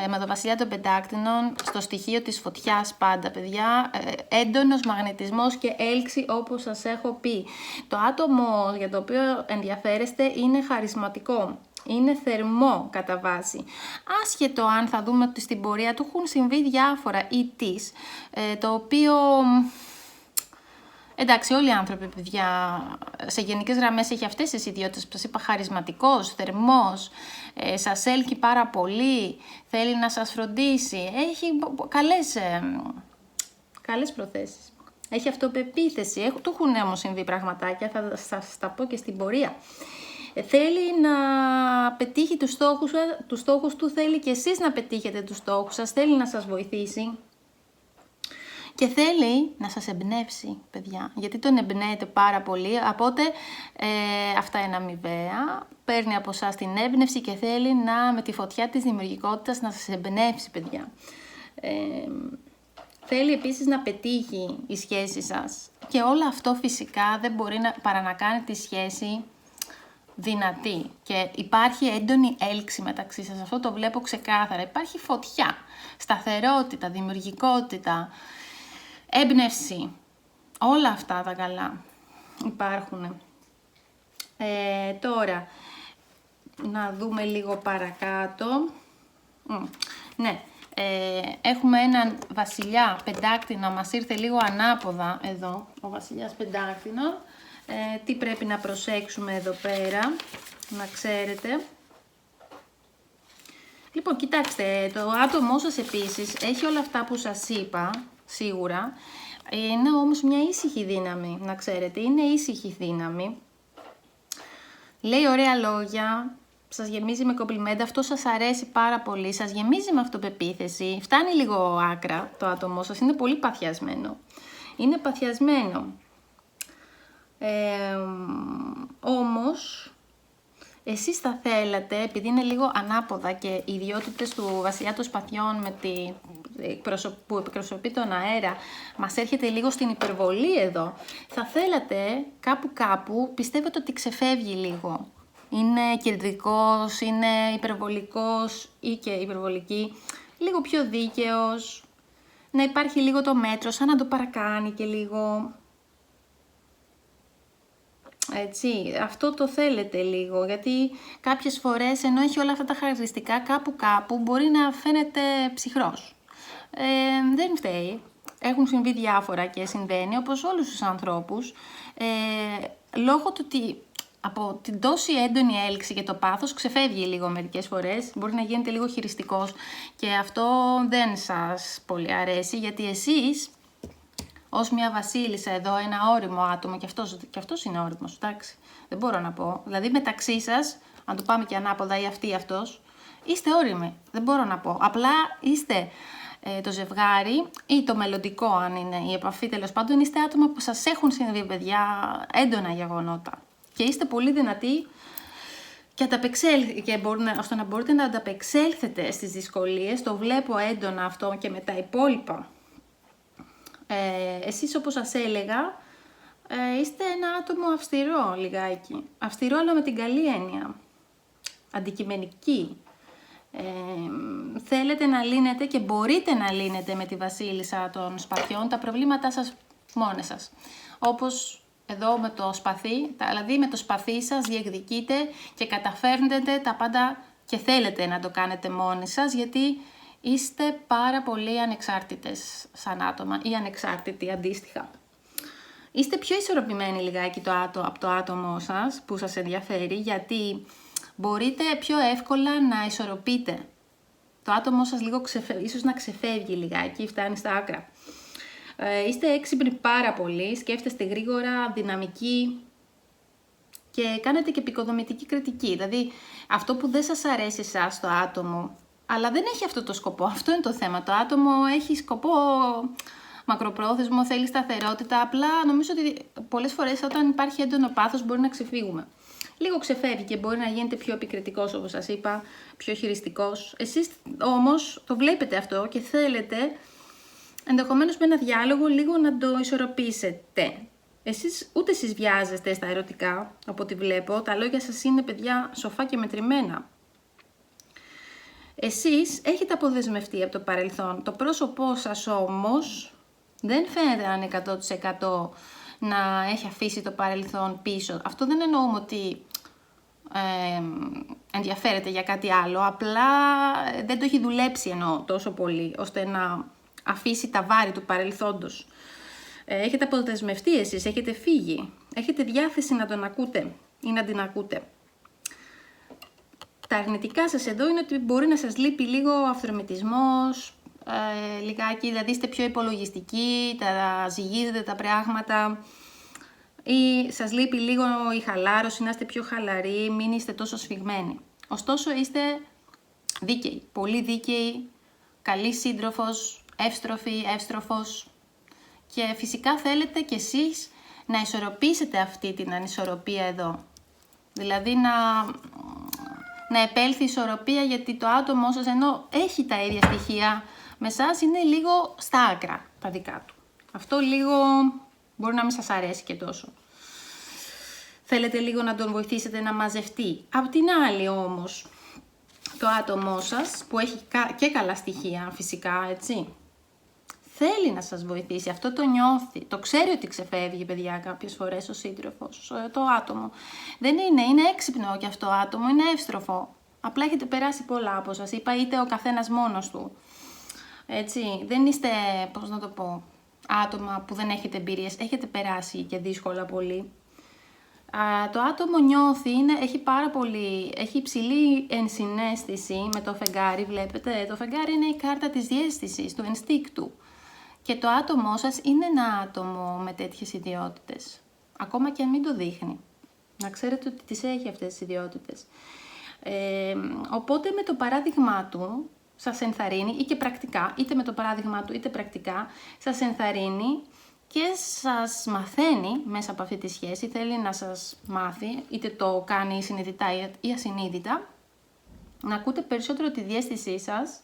Με τον Βασιλιά των Πεντάκτηνων, στο στοιχείο της φωτιάς πάντα, παιδιά, έντονος μαγνητισμός και έλξη, όπως σας έχω πει. Το άτομο για το οποίο ενδιαφέρεστε είναι χαρισματικό. Είναι θερμό κατά βάση. Άσχετο αν θα δούμε ότι στην πορεία του έχουν συμβεί διάφορα ή της, το οποίο... Εντάξει, όλοι οι άνθρωποι, παιδιά, σε γενικές γραμμές έχει αυτές τις ιδιότητες που σας είπα, χαρισματικός, θερμός, σας έλκει πάρα πολύ, θέλει να σας φροντίσει, έχει καλές προθέσεις. Έχει αυτοπεποίθηση, του έχουν όμως συμβεί πραγματάκια, θα σας τα πω και στην πορεία. Θέλει να πετύχει τους στόχους του, θέλει και εσείς να πετύχετε τους στόχους σας, θέλει να σας βοηθήσει. Και θέλει να σας εμπνεύσει, παιδιά, γιατί τον εμπνέεται πάρα πολύ, οπότε αυτά είναι αμοιβαία, παίρνει από εσάς την έμπνευση και θέλει με τη φωτιά της δημιουργικότητας να σας εμπνεύσει, παιδιά. Θέλει επίσης να πετύχει η σχέση σας και όλο αυτό φυσικά δεν μπορεί παρά να κάνει τη σχέση δυνατή και υπάρχει έντονη έλξη μεταξύ σας, αυτό το βλέπω ξεκάθαρα, υπάρχει φωτιά, σταθερότητα, δημιουργικότητα, έμπνευση, όλα αυτά τα καλά υπάρχουν. Τώρα, να δούμε λίγο παρακάτω. Ναι, έχουμε έναν βασιλιά πεντάκτηνο, μας ήρθε λίγο ανάποδα εδώ, ο βασιλιάς πεντάκτηνο. Τι πρέπει να προσέξουμε εδώ πέρα, να ξέρετε. Λοιπόν, κοιτάξτε, το άτομό σας επίσης έχει όλα αυτά που σας είπα, σίγουρα. Είναι όμως μια ήσυχη δύναμη, να ξέρετε, είναι ήσυχη δύναμη. Λέει ωραία λόγια, σας γεμίζει με κομπλιμέντα, αυτό σας αρέσει πάρα πολύ, σας γεμίζει με αυτοπεποίθηση, φτάνει λίγο άκρα το άτομό σας, είναι πολύ παθιασμένο. Είναι παθιασμένο. Όμως, εσείς θα θέλατε, επειδή είναι λίγο ανάποδα και οι ιδιότητες του βασιλιά των σπαθιών που εκπροσωπεί τον αέρα, μας έρχεται λίγο στην υπερβολή εδώ, θα θέλατε κάπου, πιστεύετε ότι ξεφεύγει λίγο. Είναι κεντρικός, είναι υπερβολικός ή και υπερβολική, λίγο πιο δίκαιος, να υπάρχει λίγο το μέτρο, σαν να το παρακάνει και λίγο. Έτσι, αυτό το θέλετε λίγο, γιατί κάποιες φορές ενώ έχει όλα αυτά τα χαρακτηριστικά κάπου μπορεί να φαίνεται ψυχρός. Δεν φταίει, έχουν συμβεί διάφορα και συμβαίνει όπως όλους τους ανθρώπους, λόγω του ότι από την τόση έντονη έλξη και το πάθος ξεφεύγει λίγο μερικές φορές, μπορεί να γίνετε λίγο χειριστικός και αυτό δεν σας πολύ αρέσει, γιατί εσείς ως μια βασίλισσα εδώ, ένα όριμο άτομο, και αυτός είναι όριμος, εντάξει, δεν μπορώ να πω. Δηλαδή μεταξύ σας, αν το πάμε και ανάποδα ή αυτή ή αυτός, είστε όριμοι, δεν μπορώ να πω. Απλά είστε το ζευγάρι ή το μελλοντικό, αν είναι η επαφή, τέλος πάντων, είστε άτομα που σας έχουν συμβεί, παιδιά, έντονα γεγονότα. Και είστε πολύ δυνατοί ώστε να μπορείτε να ανταπεξέλθετε στις δυσκολίες, το βλέπω έντονα αυτό και με τα υπόλοιπα. Εσείς, όπως σας έλεγα, είστε ένα άτομο αυστηρό λιγάκι. Αυστηρό, αλλά με την καλή έννοια. Αντικειμενική. Θέλετε να λύνετε και μπορείτε να λύνετε με τη βασίλισσα των σπαθιών τα προβλήματά σας μόνες σας. Όπως εδώ με το σπαθί, δηλαδή με το σπαθί σας διεκδικείτε και καταφέρνετε τα πάντα και θέλετε να το κάνετε μόνοι σας, γιατί είστε πάρα πολύ ανεξάρτητες σαν άτομα ή ανεξάρτητοι αντίστοιχα. Είστε πιο ισορροπημένοι λιγάκι από το άτομό σας που σας ενδιαφέρει, γιατί μπορείτε πιο εύκολα να ισορροπείτε. Το άτομό σας λίγο ίσως να ξεφεύγει λιγάκι, φτάνει στα άκρα. Είστε έξυπνοι πάρα πολύ, σκέφτεστε γρήγορα, δυναμικοί και κάνετε και επικοδομητική κριτική. Δηλαδή αυτό που δεν σας αρέσει εσάς το άτομο, αλλά δεν έχει αυτό το σκοπό, αυτό είναι το θέμα. Το άτομο έχει σκοπό μακροπρόθεσμο, θέλει σταθερότητα, απλά νομίζω ότι πολλές φορές όταν υπάρχει έντονο πάθος μπορεί να ξεφύγουμε. Λίγο ξεφεύγει και μπορεί να γίνετε πιο επικριτικός, όπως σας είπα, πιο χειριστικός. Εσείς όμως το βλέπετε αυτό και θέλετε ενδεχομένως με ένα διάλογο λίγο να το ισορροπήσετε. Ούτε εσείς βιάζεστε στα ερωτικά, από ό,τι βλέπω, τα λόγια σας είναι, παιδιά, σοφά και μετρημένα. Εσείς έχετε αποδεσμευτεί από το παρελθόν. Το πρόσωπό σας όμως δεν φαίνεται να είναι 100% να έχει αφήσει το παρελθόν πίσω. Αυτό δεν εννοούμε ότι ενδιαφέρεται για κάτι άλλο, απλά δεν το έχει δουλέψει εννοώ τόσο πολύ, ώστε να αφήσει τα βάρη του παρελθόντος. Έχετε αποδεσμευτεί εσείς, έχετε φύγει, έχετε διάθεση να τον ακούτε ή να την ακούτε. Τα αρνητικά σας εδώ είναι ότι μπορεί να σας λείπει λίγο ο αυθορμητισμός, λιγάκι, δηλαδή είστε πιο υπολογιστικοί, τα ζυγίζετε τα πράγματα, ή σας λείπει λίγο η χαλάρωση, να είστε πιο χαλαροί, μην είστε τόσο σφιγμένοι. Ωστόσο είστε δίκαιοι, πολύ δίκαιοι, καλή σύντροφος, εύστροφος και φυσικά θέλετε κι εσείς να ισορροπήσετε αυτή την ανισορροπία εδώ. Δηλαδή να επέλθει η ισορροπία, γιατί το άτομό σας ενώ έχει τα ίδια στοιχεία με εσάς είναι λίγο στα άκρα τα δικά του. Αυτό λίγο μπορεί να μην σας αρέσει και τόσο. Θέλετε λίγο να τον βοηθήσετε να μαζευτεί. Απ' την άλλη όμως, το άτομό σας που έχει και καλά στοιχεία φυσικά, έτσι, θέλει να σας βοηθήσει, αυτό το νιώθει, το ξέρει ότι ξεφεύγει, παιδιά, κάποιες φορές ο σύντροφος, το άτομο. Δεν είναι έξυπνο και αυτό το άτομο, είναι εύστροφο. Απλά έχετε περάσει πολλά, όπως σας είπα, είτε ο καθένας μόνος του. Έτσι, δεν είστε, πώς να το πω, άτομα που δεν έχετε εμπειρίες, έχετε περάσει και δύσκολα πολύ. Το άτομο νιώθει, έχει υψηλή ενσυναίσθηση με το φεγγάρι, βλέπετε, το φεγγάρι είναι η κάρτα της διαίσθησης, του ενστίκτου. Και το άτομό σας είναι ένα άτομο με τέτοιες ιδιότητες, ακόμα και αν μην το δείχνει. Να ξέρετε ότι τις έχει αυτές τις ιδιότητες. Οπότε με το παράδειγμά του σας ενθαρρύνει, ή και πρακτικά, είτε με το παράδειγμά του είτε πρακτικά, σας ενθαρρύνει και σας μαθαίνει μέσα από αυτή τη σχέση, θέλει να σας μάθει, είτε το κάνει συνειδητά ή ασυνείδητα, να ακούτε περισσότερο τη διαίσθησή σας,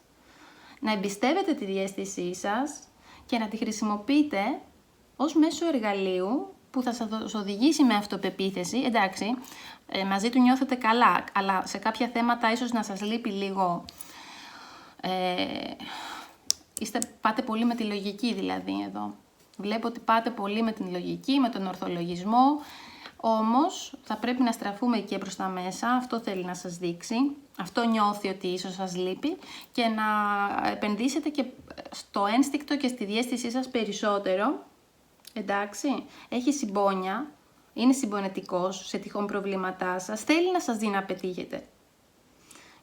να εμπιστεύετε τη διαίσθησή σας και να τη χρησιμοποιείτε ως μέσο εργαλείου που θα σας οδηγήσει με αυτοπεποίθηση. Εντάξει, μαζί του νιώθετε καλά, αλλά σε κάποια θέματα ίσως να σας λείπει λίγο. Πάτε πολύ με τη λογική δηλαδή εδώ. Βλέπω ότι πάτε πολύ με την λογική, με τον ορθολογισμό, όμως θα πρέπει να στραφούμε και προς τα μέσα, αυτό θέλει να σας δείξει, αυτό νιώθει ότι ίσως σας λείπει και να επενδύσετε και στο ένστικτο και στη διαίσθησή σας περισσότερο, εντάξει, έχει συμπόνια, είναι συμπονετικός σε τυχόν προβλήματά σας, θέλει να σας δει να πετύχετε.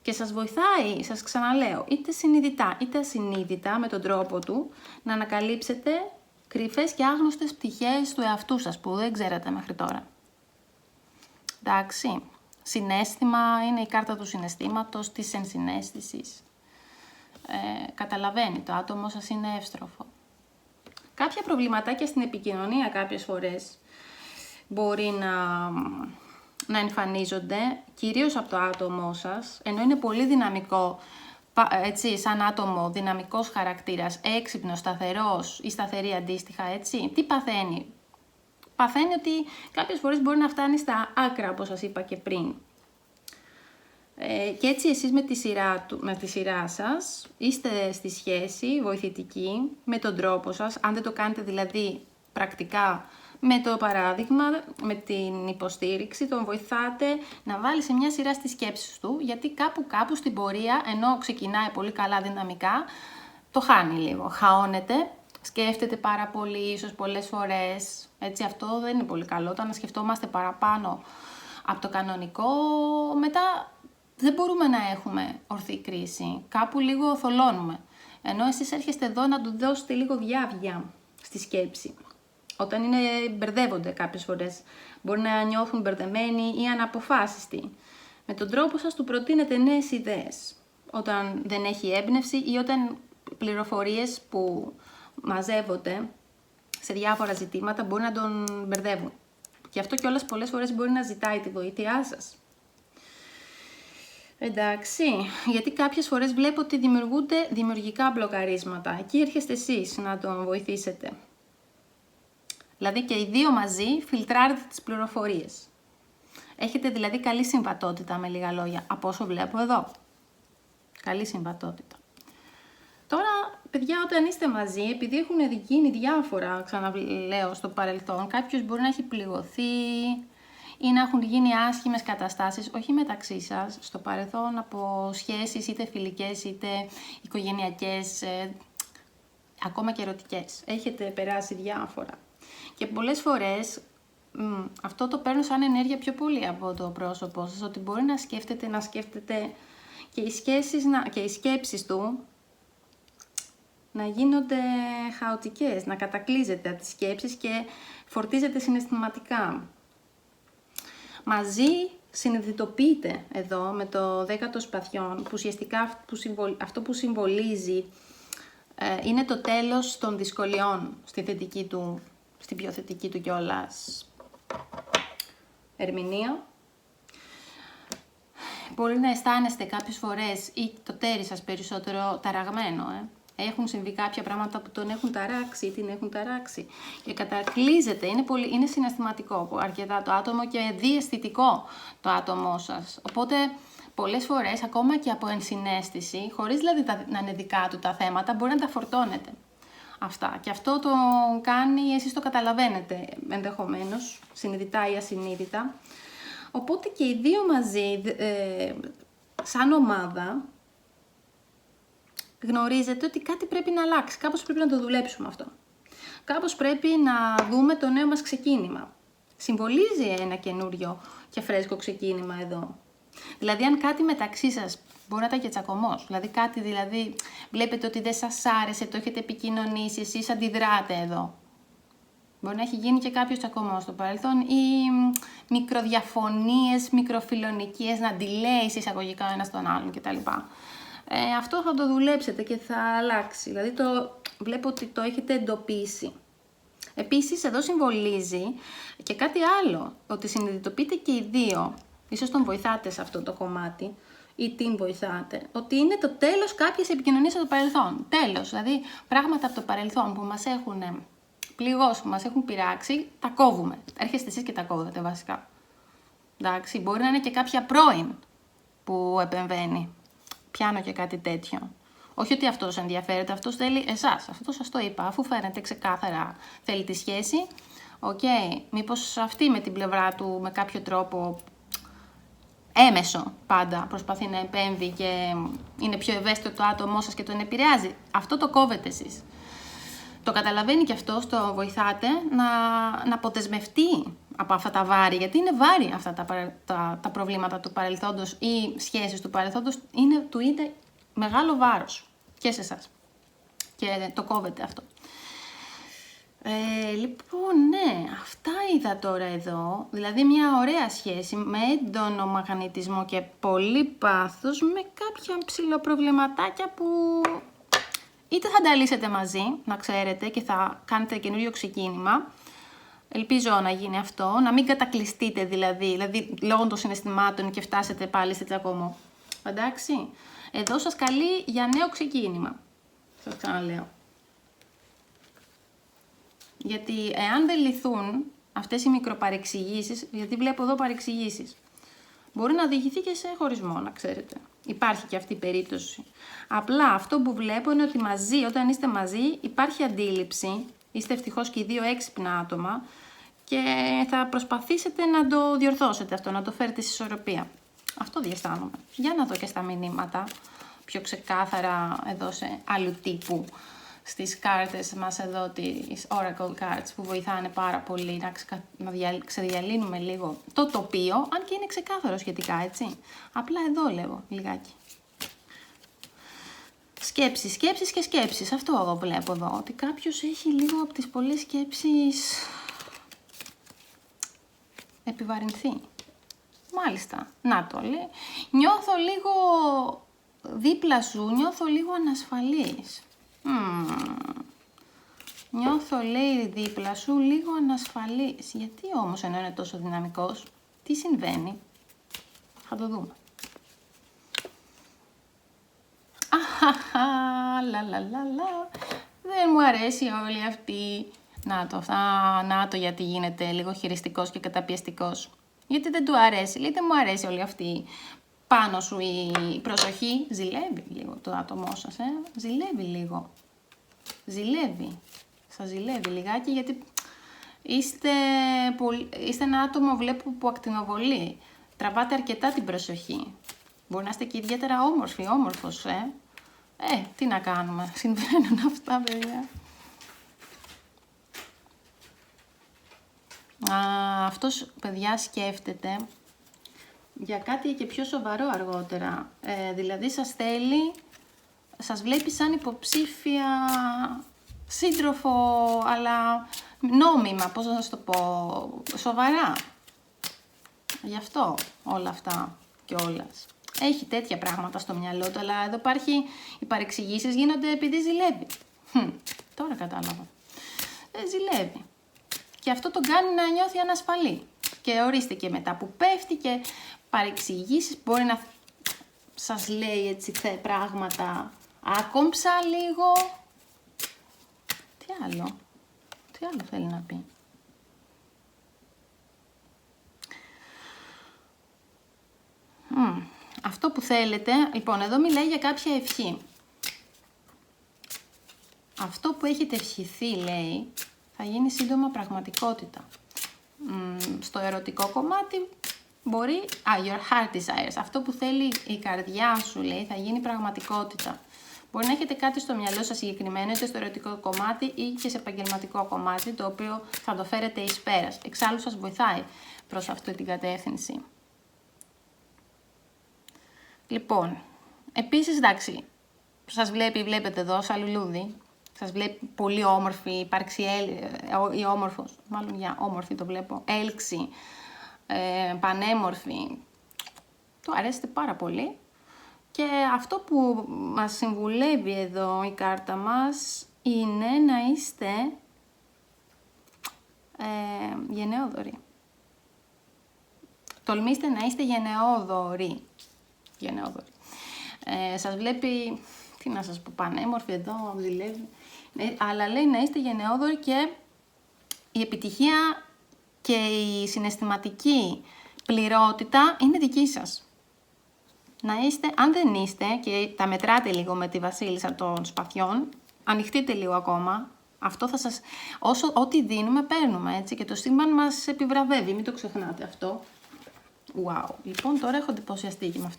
Και σας βοηθάει, σας ξαναλέω, είτε συνειδητά είτε ασυνείδητα με τον τρόπο του, να ανακαλύψετε κρυφές και άγνωστες πτυχές του εαυτού σας που δεν ξέρατε μέχρι τώρα. Εντάξει, συναίσθημα είναι η κάρτα του συναισθήματος, της ενσυναίσθησης. Καταλαβαίνει, το άτομο σας είναι εύστροφο. Κάποια προβληματάκια στην επικοινωνία κάποιες φορές μπορεί να εμφανίζονται, κυρίως από το άτομό σας, ενώ είναι πολύ δυναμικό, έτσι, σαν άτομο, δυναμικός χαρακτήρας, έξυπνος, σταθερός ή σταθερή αντίστοιχα, έτσι. Τι παθαίνει? Παθαίνει ότι κάποιες φορές μπορεί να φτάνει στα άκρα, όπως σας είπα και πριν. Και έτσι εσείς με τη σειρά σας είστε στη σχέση βοηθητική με τον τρόπο σας, αν δεν το κάνετε δηλαδή πρακτικά με το παράδειγμα, με την υποστήριξη, τον βοηθάτε να βάλει σε μια σειρά στις σκέψεις του, γιατί κάπου στην πορεία, ενώ ξεκινάει πολύ καλά δυναμικά, το χάνει λίγο, χαώνεται, σκέφτεται πάρα πολύ, ίσως πολλές φορές, έτσι αυτό δεν είναι πολύ καλό, όταν σκεφτόμαστε παραπάνω από το κανονικό, μετά δεν μπορούμε να έχουμε ορθή κρίση, κάπου λίγο θολώνουμε, ενώ εσείς έρχεστε εδώ να του δώσετε λίγο διάβγεια στη σκέψη. Όταν μπερδεύονται κάποιες φορές, μπορεί να νιώθουν μπερδεμένοι ή αναποφάσιστοι. Με τον τρόπο σας του προτείνετε νέες ιδέες. Όταν δεν έχει έμπνευση ή όταν πληροφορίες που μαζεύονται σε διάφορα ζητήματα μπορεί να τον μπερδεύουν. Και αυτό κιόλας πολλές φορές μπορεί να ζητάει τη βοήθειά σας. Εντάξει, γιατί κάποιες φορές βλέπω ότι δημιουργούνται δημιουργικά μπλοκαρίσματα. Εκεί έρχεστε εσείς να τον βοηθήσετε. Δηλαδή και οι δύο μαζί φιλτράρετε τις πληροφορίες. Έχετε δηλαδή καλή συμβατότητα με λίγα λόγια, από όσο βλέπω εδώ. Καλή συμβατότητα. Τώρα, παιδιά, όταν είστε μαζί, επειδή έχουν γίνει διάφορα, ξαναλέω, στο παρελθόν, κάποιος μπορεί να έχει πληγωθεί ή να έχουν γίνει άσχημες καταστάσεις, όχι μεταξύ σας, στο παρελθόν, από σχέσεις είτε φιλικές είτε οικογενειακές, ακόμα και ερωτικές. Έχετε περάσει διάφορα. Και πολλές φορές αυτό το παίρνω σαν ενέργεια πιο πολύ από το πρόσωπό σας, ότι μπορεί να σκέφτεται και οι σκέψεις του να γίνονται χαοτικές, να κατακλείζετε από τις σκέψεις και φορτίζετε συναισθηματικά. Μαζί συνειδητοποιείτε εδώ με το 10ο σπαθιών, που ουσιαστικά αυτό που συμβολίζει είναι το τέλος των δυσκολιών στην πιο θετική του κιόλας ερμηνεία. Μπορεί να αισθάνεστε κάποιες φορές ή το τέρι σας περισσότερο ταραγμένο. Έχουν συμβεί κάποια πράγματα που τον έχουν ταράξει ή την έχουν ταράξει. Και κατακλείζεται, είναι συναισθηματικό αρκετά το άτομο και διαισθητικό το άτομό σας. Οπότε πολλές φορές, ακόμα και από ενσυναίσθηση, χωρίς δηλαδή να είναι δικά του τα θέματα, μπορεί να τα φορτώνετε. Αυτά. Και αυτό το κάνει, εσείς το καταλαβαίνετε ενδεχομένως, συνειδητά ή ασυνείδητα. Οπότε και οι δύο μαζί, σαν ομάδα, γνωρίζετε ότι κάτι πρέπει να αλλάξει, κάπως πρέπει να το δουλέψουμε αυτό. Κάπως πρέπει να δούμε το νέο μας ξεκίνημα. Συμβολίζει ένα καινούριο και φρέσκο ξεκίνημα εδώ. Δηλαδή, αν κάτι μεταξύ σας μπορεί να ήταν και τσακωμός, δηλαδή βλέπετε ότι δεν σας άρεσε, το έχετε επικοινωνήσει, εσείς αντιδράτε εδώ. Μπορεί να έχει γίνει και κάποιος τσακωμός στο παρελθόν ή μικροδιαφωνίες, μικροφιλονικίες, να αντιλέει εισαγωγικά ο ένας τον άλλον κτλ. Αυτό θα το δουλέψετε και θα αλλάξει. Δηλαδή βλέπω ότι το έχετε εντοπίσει. Επίσης εδώ συμβολίζει και κάτι άλλο, ότι συνειδητοποιείτε και οι δύο, ίσως τον βοηθάτε σε αυτό το κομμάτι ή την βοηθάτε, ότι είναι το τέλος κάποιες επικοινωνίες από το παρελθόν. Τέλος, δηλαδή πράγματα από το παρελθόν που μας έχουν πληγώσει, που μας έχουν πειράξει, τα κόβουμε. Έρχεστε εσείς και τα κόβετε βασικά. Εντάξει, μπορεί να είναι και κάποια πρώην που επεμβαίνει. Πιάνω και κάτι τέτοιο. Όχι ότι αυτός ενδιαφέρεται, αυτός θέλει εσάς. Αυτό σας το είπα, αφού φαίνεται ξεκάθαρα θέλει τη σχέση. Μήπως αυτή με την πλευρά του με κάποιο τρόπο έμεσο πάντα προσπαθεί να επέμβει και είναι πιο ευαίσθητο το άτομό σας και τον επηρεάζει. Αυτό το κόβετε εσείς. Το καταλαβαίνει και αυτός, το βοηθάτε να αποδεσμευτεί από αυτά τα βάρη, γιατί είναι βάρη αυτά τα προβλήματα του παρελθόντος ή σχέσεις του παρελθόντος, του είναι μεγάλο βάρος και σε εσάς. Και το κόβετε αυτό. Λοιπόν, ναι, αυτά είδα τώρα εδώ, δηλαδή μια ωραία σχέση με έντονο μαγνητισμό και πολύ πάθος, με κάποια ψηλοπροβληματάκια που είτε θα τα λύσετε μαζί, να ξέρετε, και θα κάνετε καινούριο ξεκίνημα. Ελπίζω να γίνει αυτό, να μην κατακλειστείτε δηλαδή λόγω των συναισθημάτων και φτάσετε πάλι στη τσακωμό. Εντάξει, εδώ σας καλεί για νέο ξεκίνημα, σας ξαναλέω. Γιατί εάν δεν λυθούν αυτές οι μικροπαρεξηγήσεις, γιατί βλέπω εδώ παρεξηγήσεις, μπορεί να οδηγηθεί και σε χωρισμό, να ξέρετε. Υπάρχει και αυτή η περίπτωση. Απλά αυτό που βλέπω είναι ότι μαζί, όταν είστε μαζί, υπάρχει αντίληψη, είστε ευτυχώς και οι δύο έξυπνα άτομα και θα προσπαθήσετε να το διορθώσετε αυτό, να το φέρετε σε ισορροπία. Αυτό διαισθάνομαι. Για να δω και στα μηνύματα, πιο ξεκάθαρα εδώ σε άλλου τύπου, στις κάρτες μας εδώ, τις Oracle Cards, που βοηθάνε πάρα πολύ να ξεδιαλύνουμε λίγο το τοπίο, αν και είναι ξεκάθαρο σχετικά, έτσι. Απλά εδώ λέω λιγάκι. Σκέψεις, σκέψεις και σκέψεις. Αυτό εγώ βλέπω εδώ, ότι κάποιος έχει λίγο από τις πολλές σκέψεις επιβαρυνθεί. Μάλιστα, να το λέει. Νιώθω λίγο δίπλα σου, νιώθω λίγο ανασφαλής. Νιώθω, λέει, δίπλα σου λίγο ανασφαλής. Γιατί όμως ενώ είναι τόσο δυναμικός, τι συμβαίνει? Θα το δούμε. Λαλαλαλα. Δεν μου αρέσει όλη αυτή. Να το γιατί γίνεται λίγο χειριστικός και καταπιεστικός. Γιατί δεν του αρέσει, λέει, δεν μου αρέσει όλη αυτή πάνω σου η προσοχή. Ζηλεύει λίγο το άτομό σας, ζηλεύει λίγο. Ζηλεύει. Σας ζηλεύει λιγάκι, γιατί είστε ένα άτομο, βλέπω, που ακτινοβολεί. Τραβάτε αρκετά την προσοχή. Μπορεί να είστε και ιδιαίτερα όμορφος, τι να κάνουμε, συμβαίνουν αυτά, παιδιά. Αυτός, παιδιά, σκέφτεται για κάτι και πιο σοβαρό αργότερα. Δηλαδή σας βλέπει σαν υποψήφια σύντροφο, αλλά νόμιμα, πώς να σας το πω, σοβαρά. Γι' αυτό όλα αυτά κιόλας. Έχει τέτοια πράγματα στο μυαλό του, αλλά εδώ οι παρεξηγήσεις γίνονται επειδή ζηλεύει. Τώρα κατάλαβα. Ζηλεύει. Και αυτό τον κάνει να νιώθει ανασφαλή. Και ορίστε, και μετά που πέφτει και παρεξηγήσεις, μπορεί να σας λέει έτσι πράγματα. Άκομψα λίγο. Τι άλλο θέλει να πει. Αυτό που θέλετε, λοιπόν, εδώ μιλάει για κάποια ευχή. Αυτό που έχετε ευχηθεί, λέει, θα γίνει σύντομα πραγματικότητα. Στο ερωτικό κομμάτι μπορεί, your heart desires, αυτό που θέλει η καρδιά σου, λέει, θα γίνει πραγματικότητα. Μπορεί να έχετε κάτι στο μυαλό σας συγκεκριμένο, είτε στο ερωτικό κομμάτι ή και σε επαγγελματικό κομμάτι, το οποίο θα το φέρετε εις πέρας. Εξάλλου σας βοηθάει προς αυτή την κατεύθυνση. Λοιπόν, επίσης, εντάξει, βλέπετε εδώ σαν λουλούδι, σας βλέπει πολύ όμορφη, υπάρξει ή όμορφος, μάλλον για όμορφη το βλέπω, έλξη, πανέμορφη, του αρέσετε πάρα πολύ. Και αυτό που μας συμβουλεύει εδώ η κάρτα μας είναι να είστε γενναιόδοροι. Τολμήστε να είστε γενναιόδοροι. Σας βλέπει, τι να σας πω, πανέμορφη εδώ, ζηλεύει. Αλλά λέει να είστε γενναιόδοροι και η επιτυχία και η συναισθηματική πληρότητα είναι δική σας. Να είστε, αν δεν είστε και τα μετράτε λίγο με τη βασίλισσα των σπαθιών, ανοιχτείτε λίγο ακόμα. Αυτό θα σας, ό,τι δίνουμε παίρνουμε, έτσι, και το σύμπαν μας επιβραβεύει, μην το ξεχνάτε αυτό. Wow. Λοιπόν, τώρα έχω εντυπωσιαστεί και με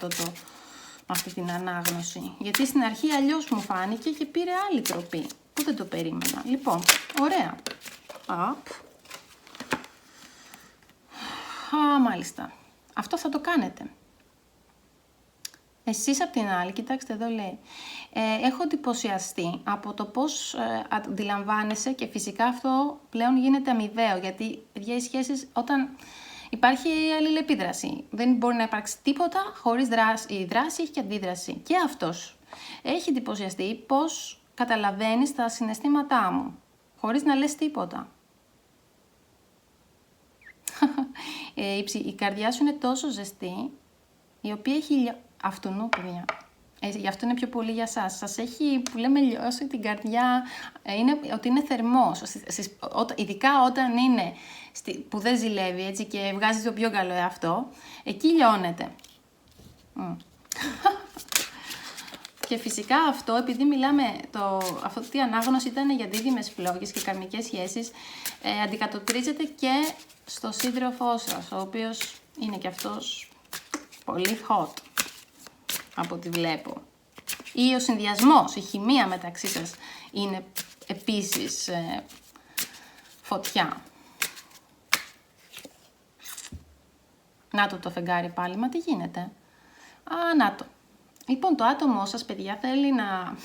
αυτή την ανάγνωση. Γιατί στην αρχή αλλιώς μου φάνηκε και πήρε άλλη τροπή, που δεν το περίμενα. Λοιπόν, ωραία. Μάλιστα. Αυτό θα το κάνετε. Εσείς απ' την άλλη, κοιτάξτε εδώ λέει, έχω εντυπωσιαστεί από το πώς αντιλαμβάνεσαι και φυσικά αυτό πλέον γίνεται αμοιβαίο, γιατί παιδιά, οι σχέσεις όταν υπάρχει αλληλεπίδραση. Δεν μπορεί να υπάρξει τίποτα χωρίς δράση. Η δράση έχει και αντίδραση. Και αυτός έχει εντυπωσιαστεί πώς καταλαβαίνεις τα συναισθήματά μου, χωρίς να λες τίποτα. Η καρδιά σου είναι τόσο ζεστή, η οποία έχει αυτού, παιδιά. Γι' αυτό είναι πιο πολύ για σας. Σας έχει, που λέμε, λιώσει την καρδιά, ότι είναι θερμός. Ειδικά όταν είναι που δεν ζηλεύει, έτσι, και βγάζει το πιο καλό εαυτό, εκεί λιώνεται. Και φυσικά αυτό, επειδή μιλάμε, αυτή η ανάγνωση ήταν για δίδυμες φλόγες και καρμικές σχέσεις, αντικατοπτρίζεται και στο σύντροφό σας, ο οποίος είναι και αυτός πολύ hot, από ό,τι βλέπω. Ή ο συνδυασμός, η χημεία μεταξύ σας είναι επίσης φωτιά. Να το φεγγάρι πάλι, μα τι γίνεται. Να το. Λοιπόν, το άτομό σας, παιδιά, θέλει να...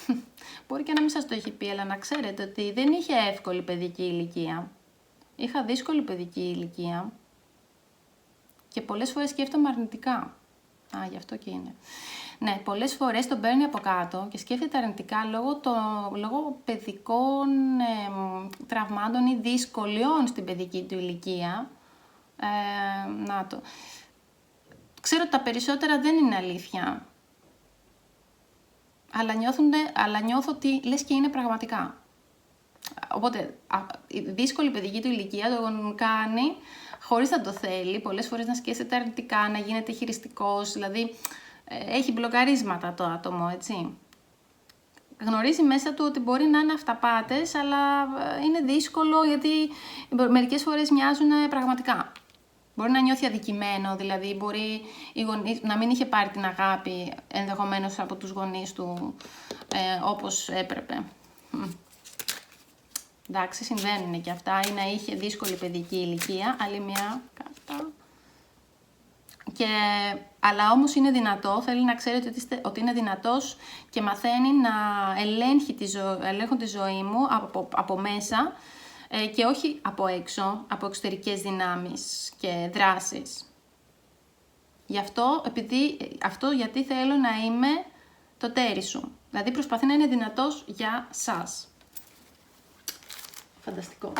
Μπορεί και να μην σας το έχει πει, αλλά να ξέρετε ότι δεν είχε εύκολη παιδική ηλικία. Είχα δύσκολη παιδική ηλικία και πολλές φορές σκέφτομαι αρνητικά. Γι' αυτό και είναι. Ναι, πολλές φορές τον παίρνει από κάτω και σκέφτεται αρνητικά λόγω παιδικών τραυμάτων ή δυσκολιών στην παιδική του ηλικία. Ξέρω ότι τα περισσότερα δεν είναι αλήθεια. Αλλά νιώθω ότι λες και είναι πραγματικά. Οπότε, η δύσκολη παιδική του ηλικία τον κάνει χωρίς να το θέλει. Πολλές φορές να σκέφτεται αρνητικά, να γίνεται χειριστικός, δηλαδή έχει μπλοκαρίσματα το άτομο, έτσι. γνωρίζει μέσα του ότι μπορεί να είναι αυταπάτες, αλλά είναι δύσκολο γιατί μερικές φορές μοιάζουν πραγματικά. Μπορεί να νιώθει αδικημένο, δηλαδή μπορεί να μην είχε πάρει την αγάπη ενδεχομένως από τους γονείς του όπως έπρεπε. Εντάξει, συμβαίνουν και αυτά, ή να είχε δύσκολη παιδική ηλικία, άλλη μια κάρτα. Αλλά όμως είναι δυνατό, θέλει να ξέρετε ότι είναι δυνατός και μαθαίνει να ελέγχω τη ζωή μου από μέσα και όχι από έξω, από εξωτερικές δυνάμεις και δράσεις. Γι' αυτό, γιατί θέλω να είμαι το τέρι σου. Δηλαδή προσπαθεί να είναι δυνατός για σας. Φανταστικό.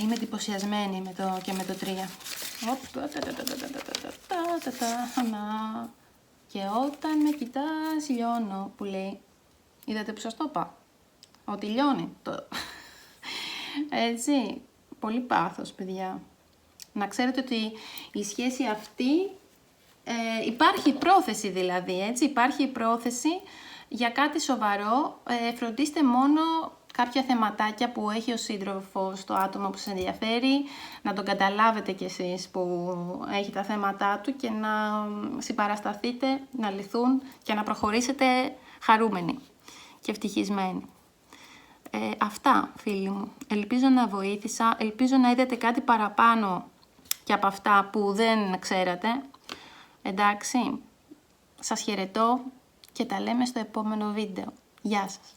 Είμαι εντυπωσιασμένη και με το 3. Και όταν με κοιτάς λιώνω, που λέει. Είδατε που σας το είπα. Ότι λιώνει. Έτσι. Πολύ πάθος, παιδιά. Να ξέρετε ότι η σχέση αυτή υπάρχει πρόθεση δηλαδή, έτσι. Υπάρχει πρόθεση για κάτι σοβαρό. Φροντίστε μόνο κάποια θεματάκια που έχει ο σύντροφος, το άτομο που σας ενδιαφέρει, να τον καταλάβετε κι εσείς που έχει τα θέματά του και να συμπαρασταθείτε, να λυθούν και να προχωρήσετε χαρούμενοι και ευτυχισμένοι. Αυτά, φίλοι μου. Ελπίζω να βοήθησα, ελπίζω να είδατε κάτι παραπάνω και από αυτά που δεν ξέρατε. Εντάξει, σας χαιρετώ και τα λέμε στο επόμενο βίντεο. Γεια σας.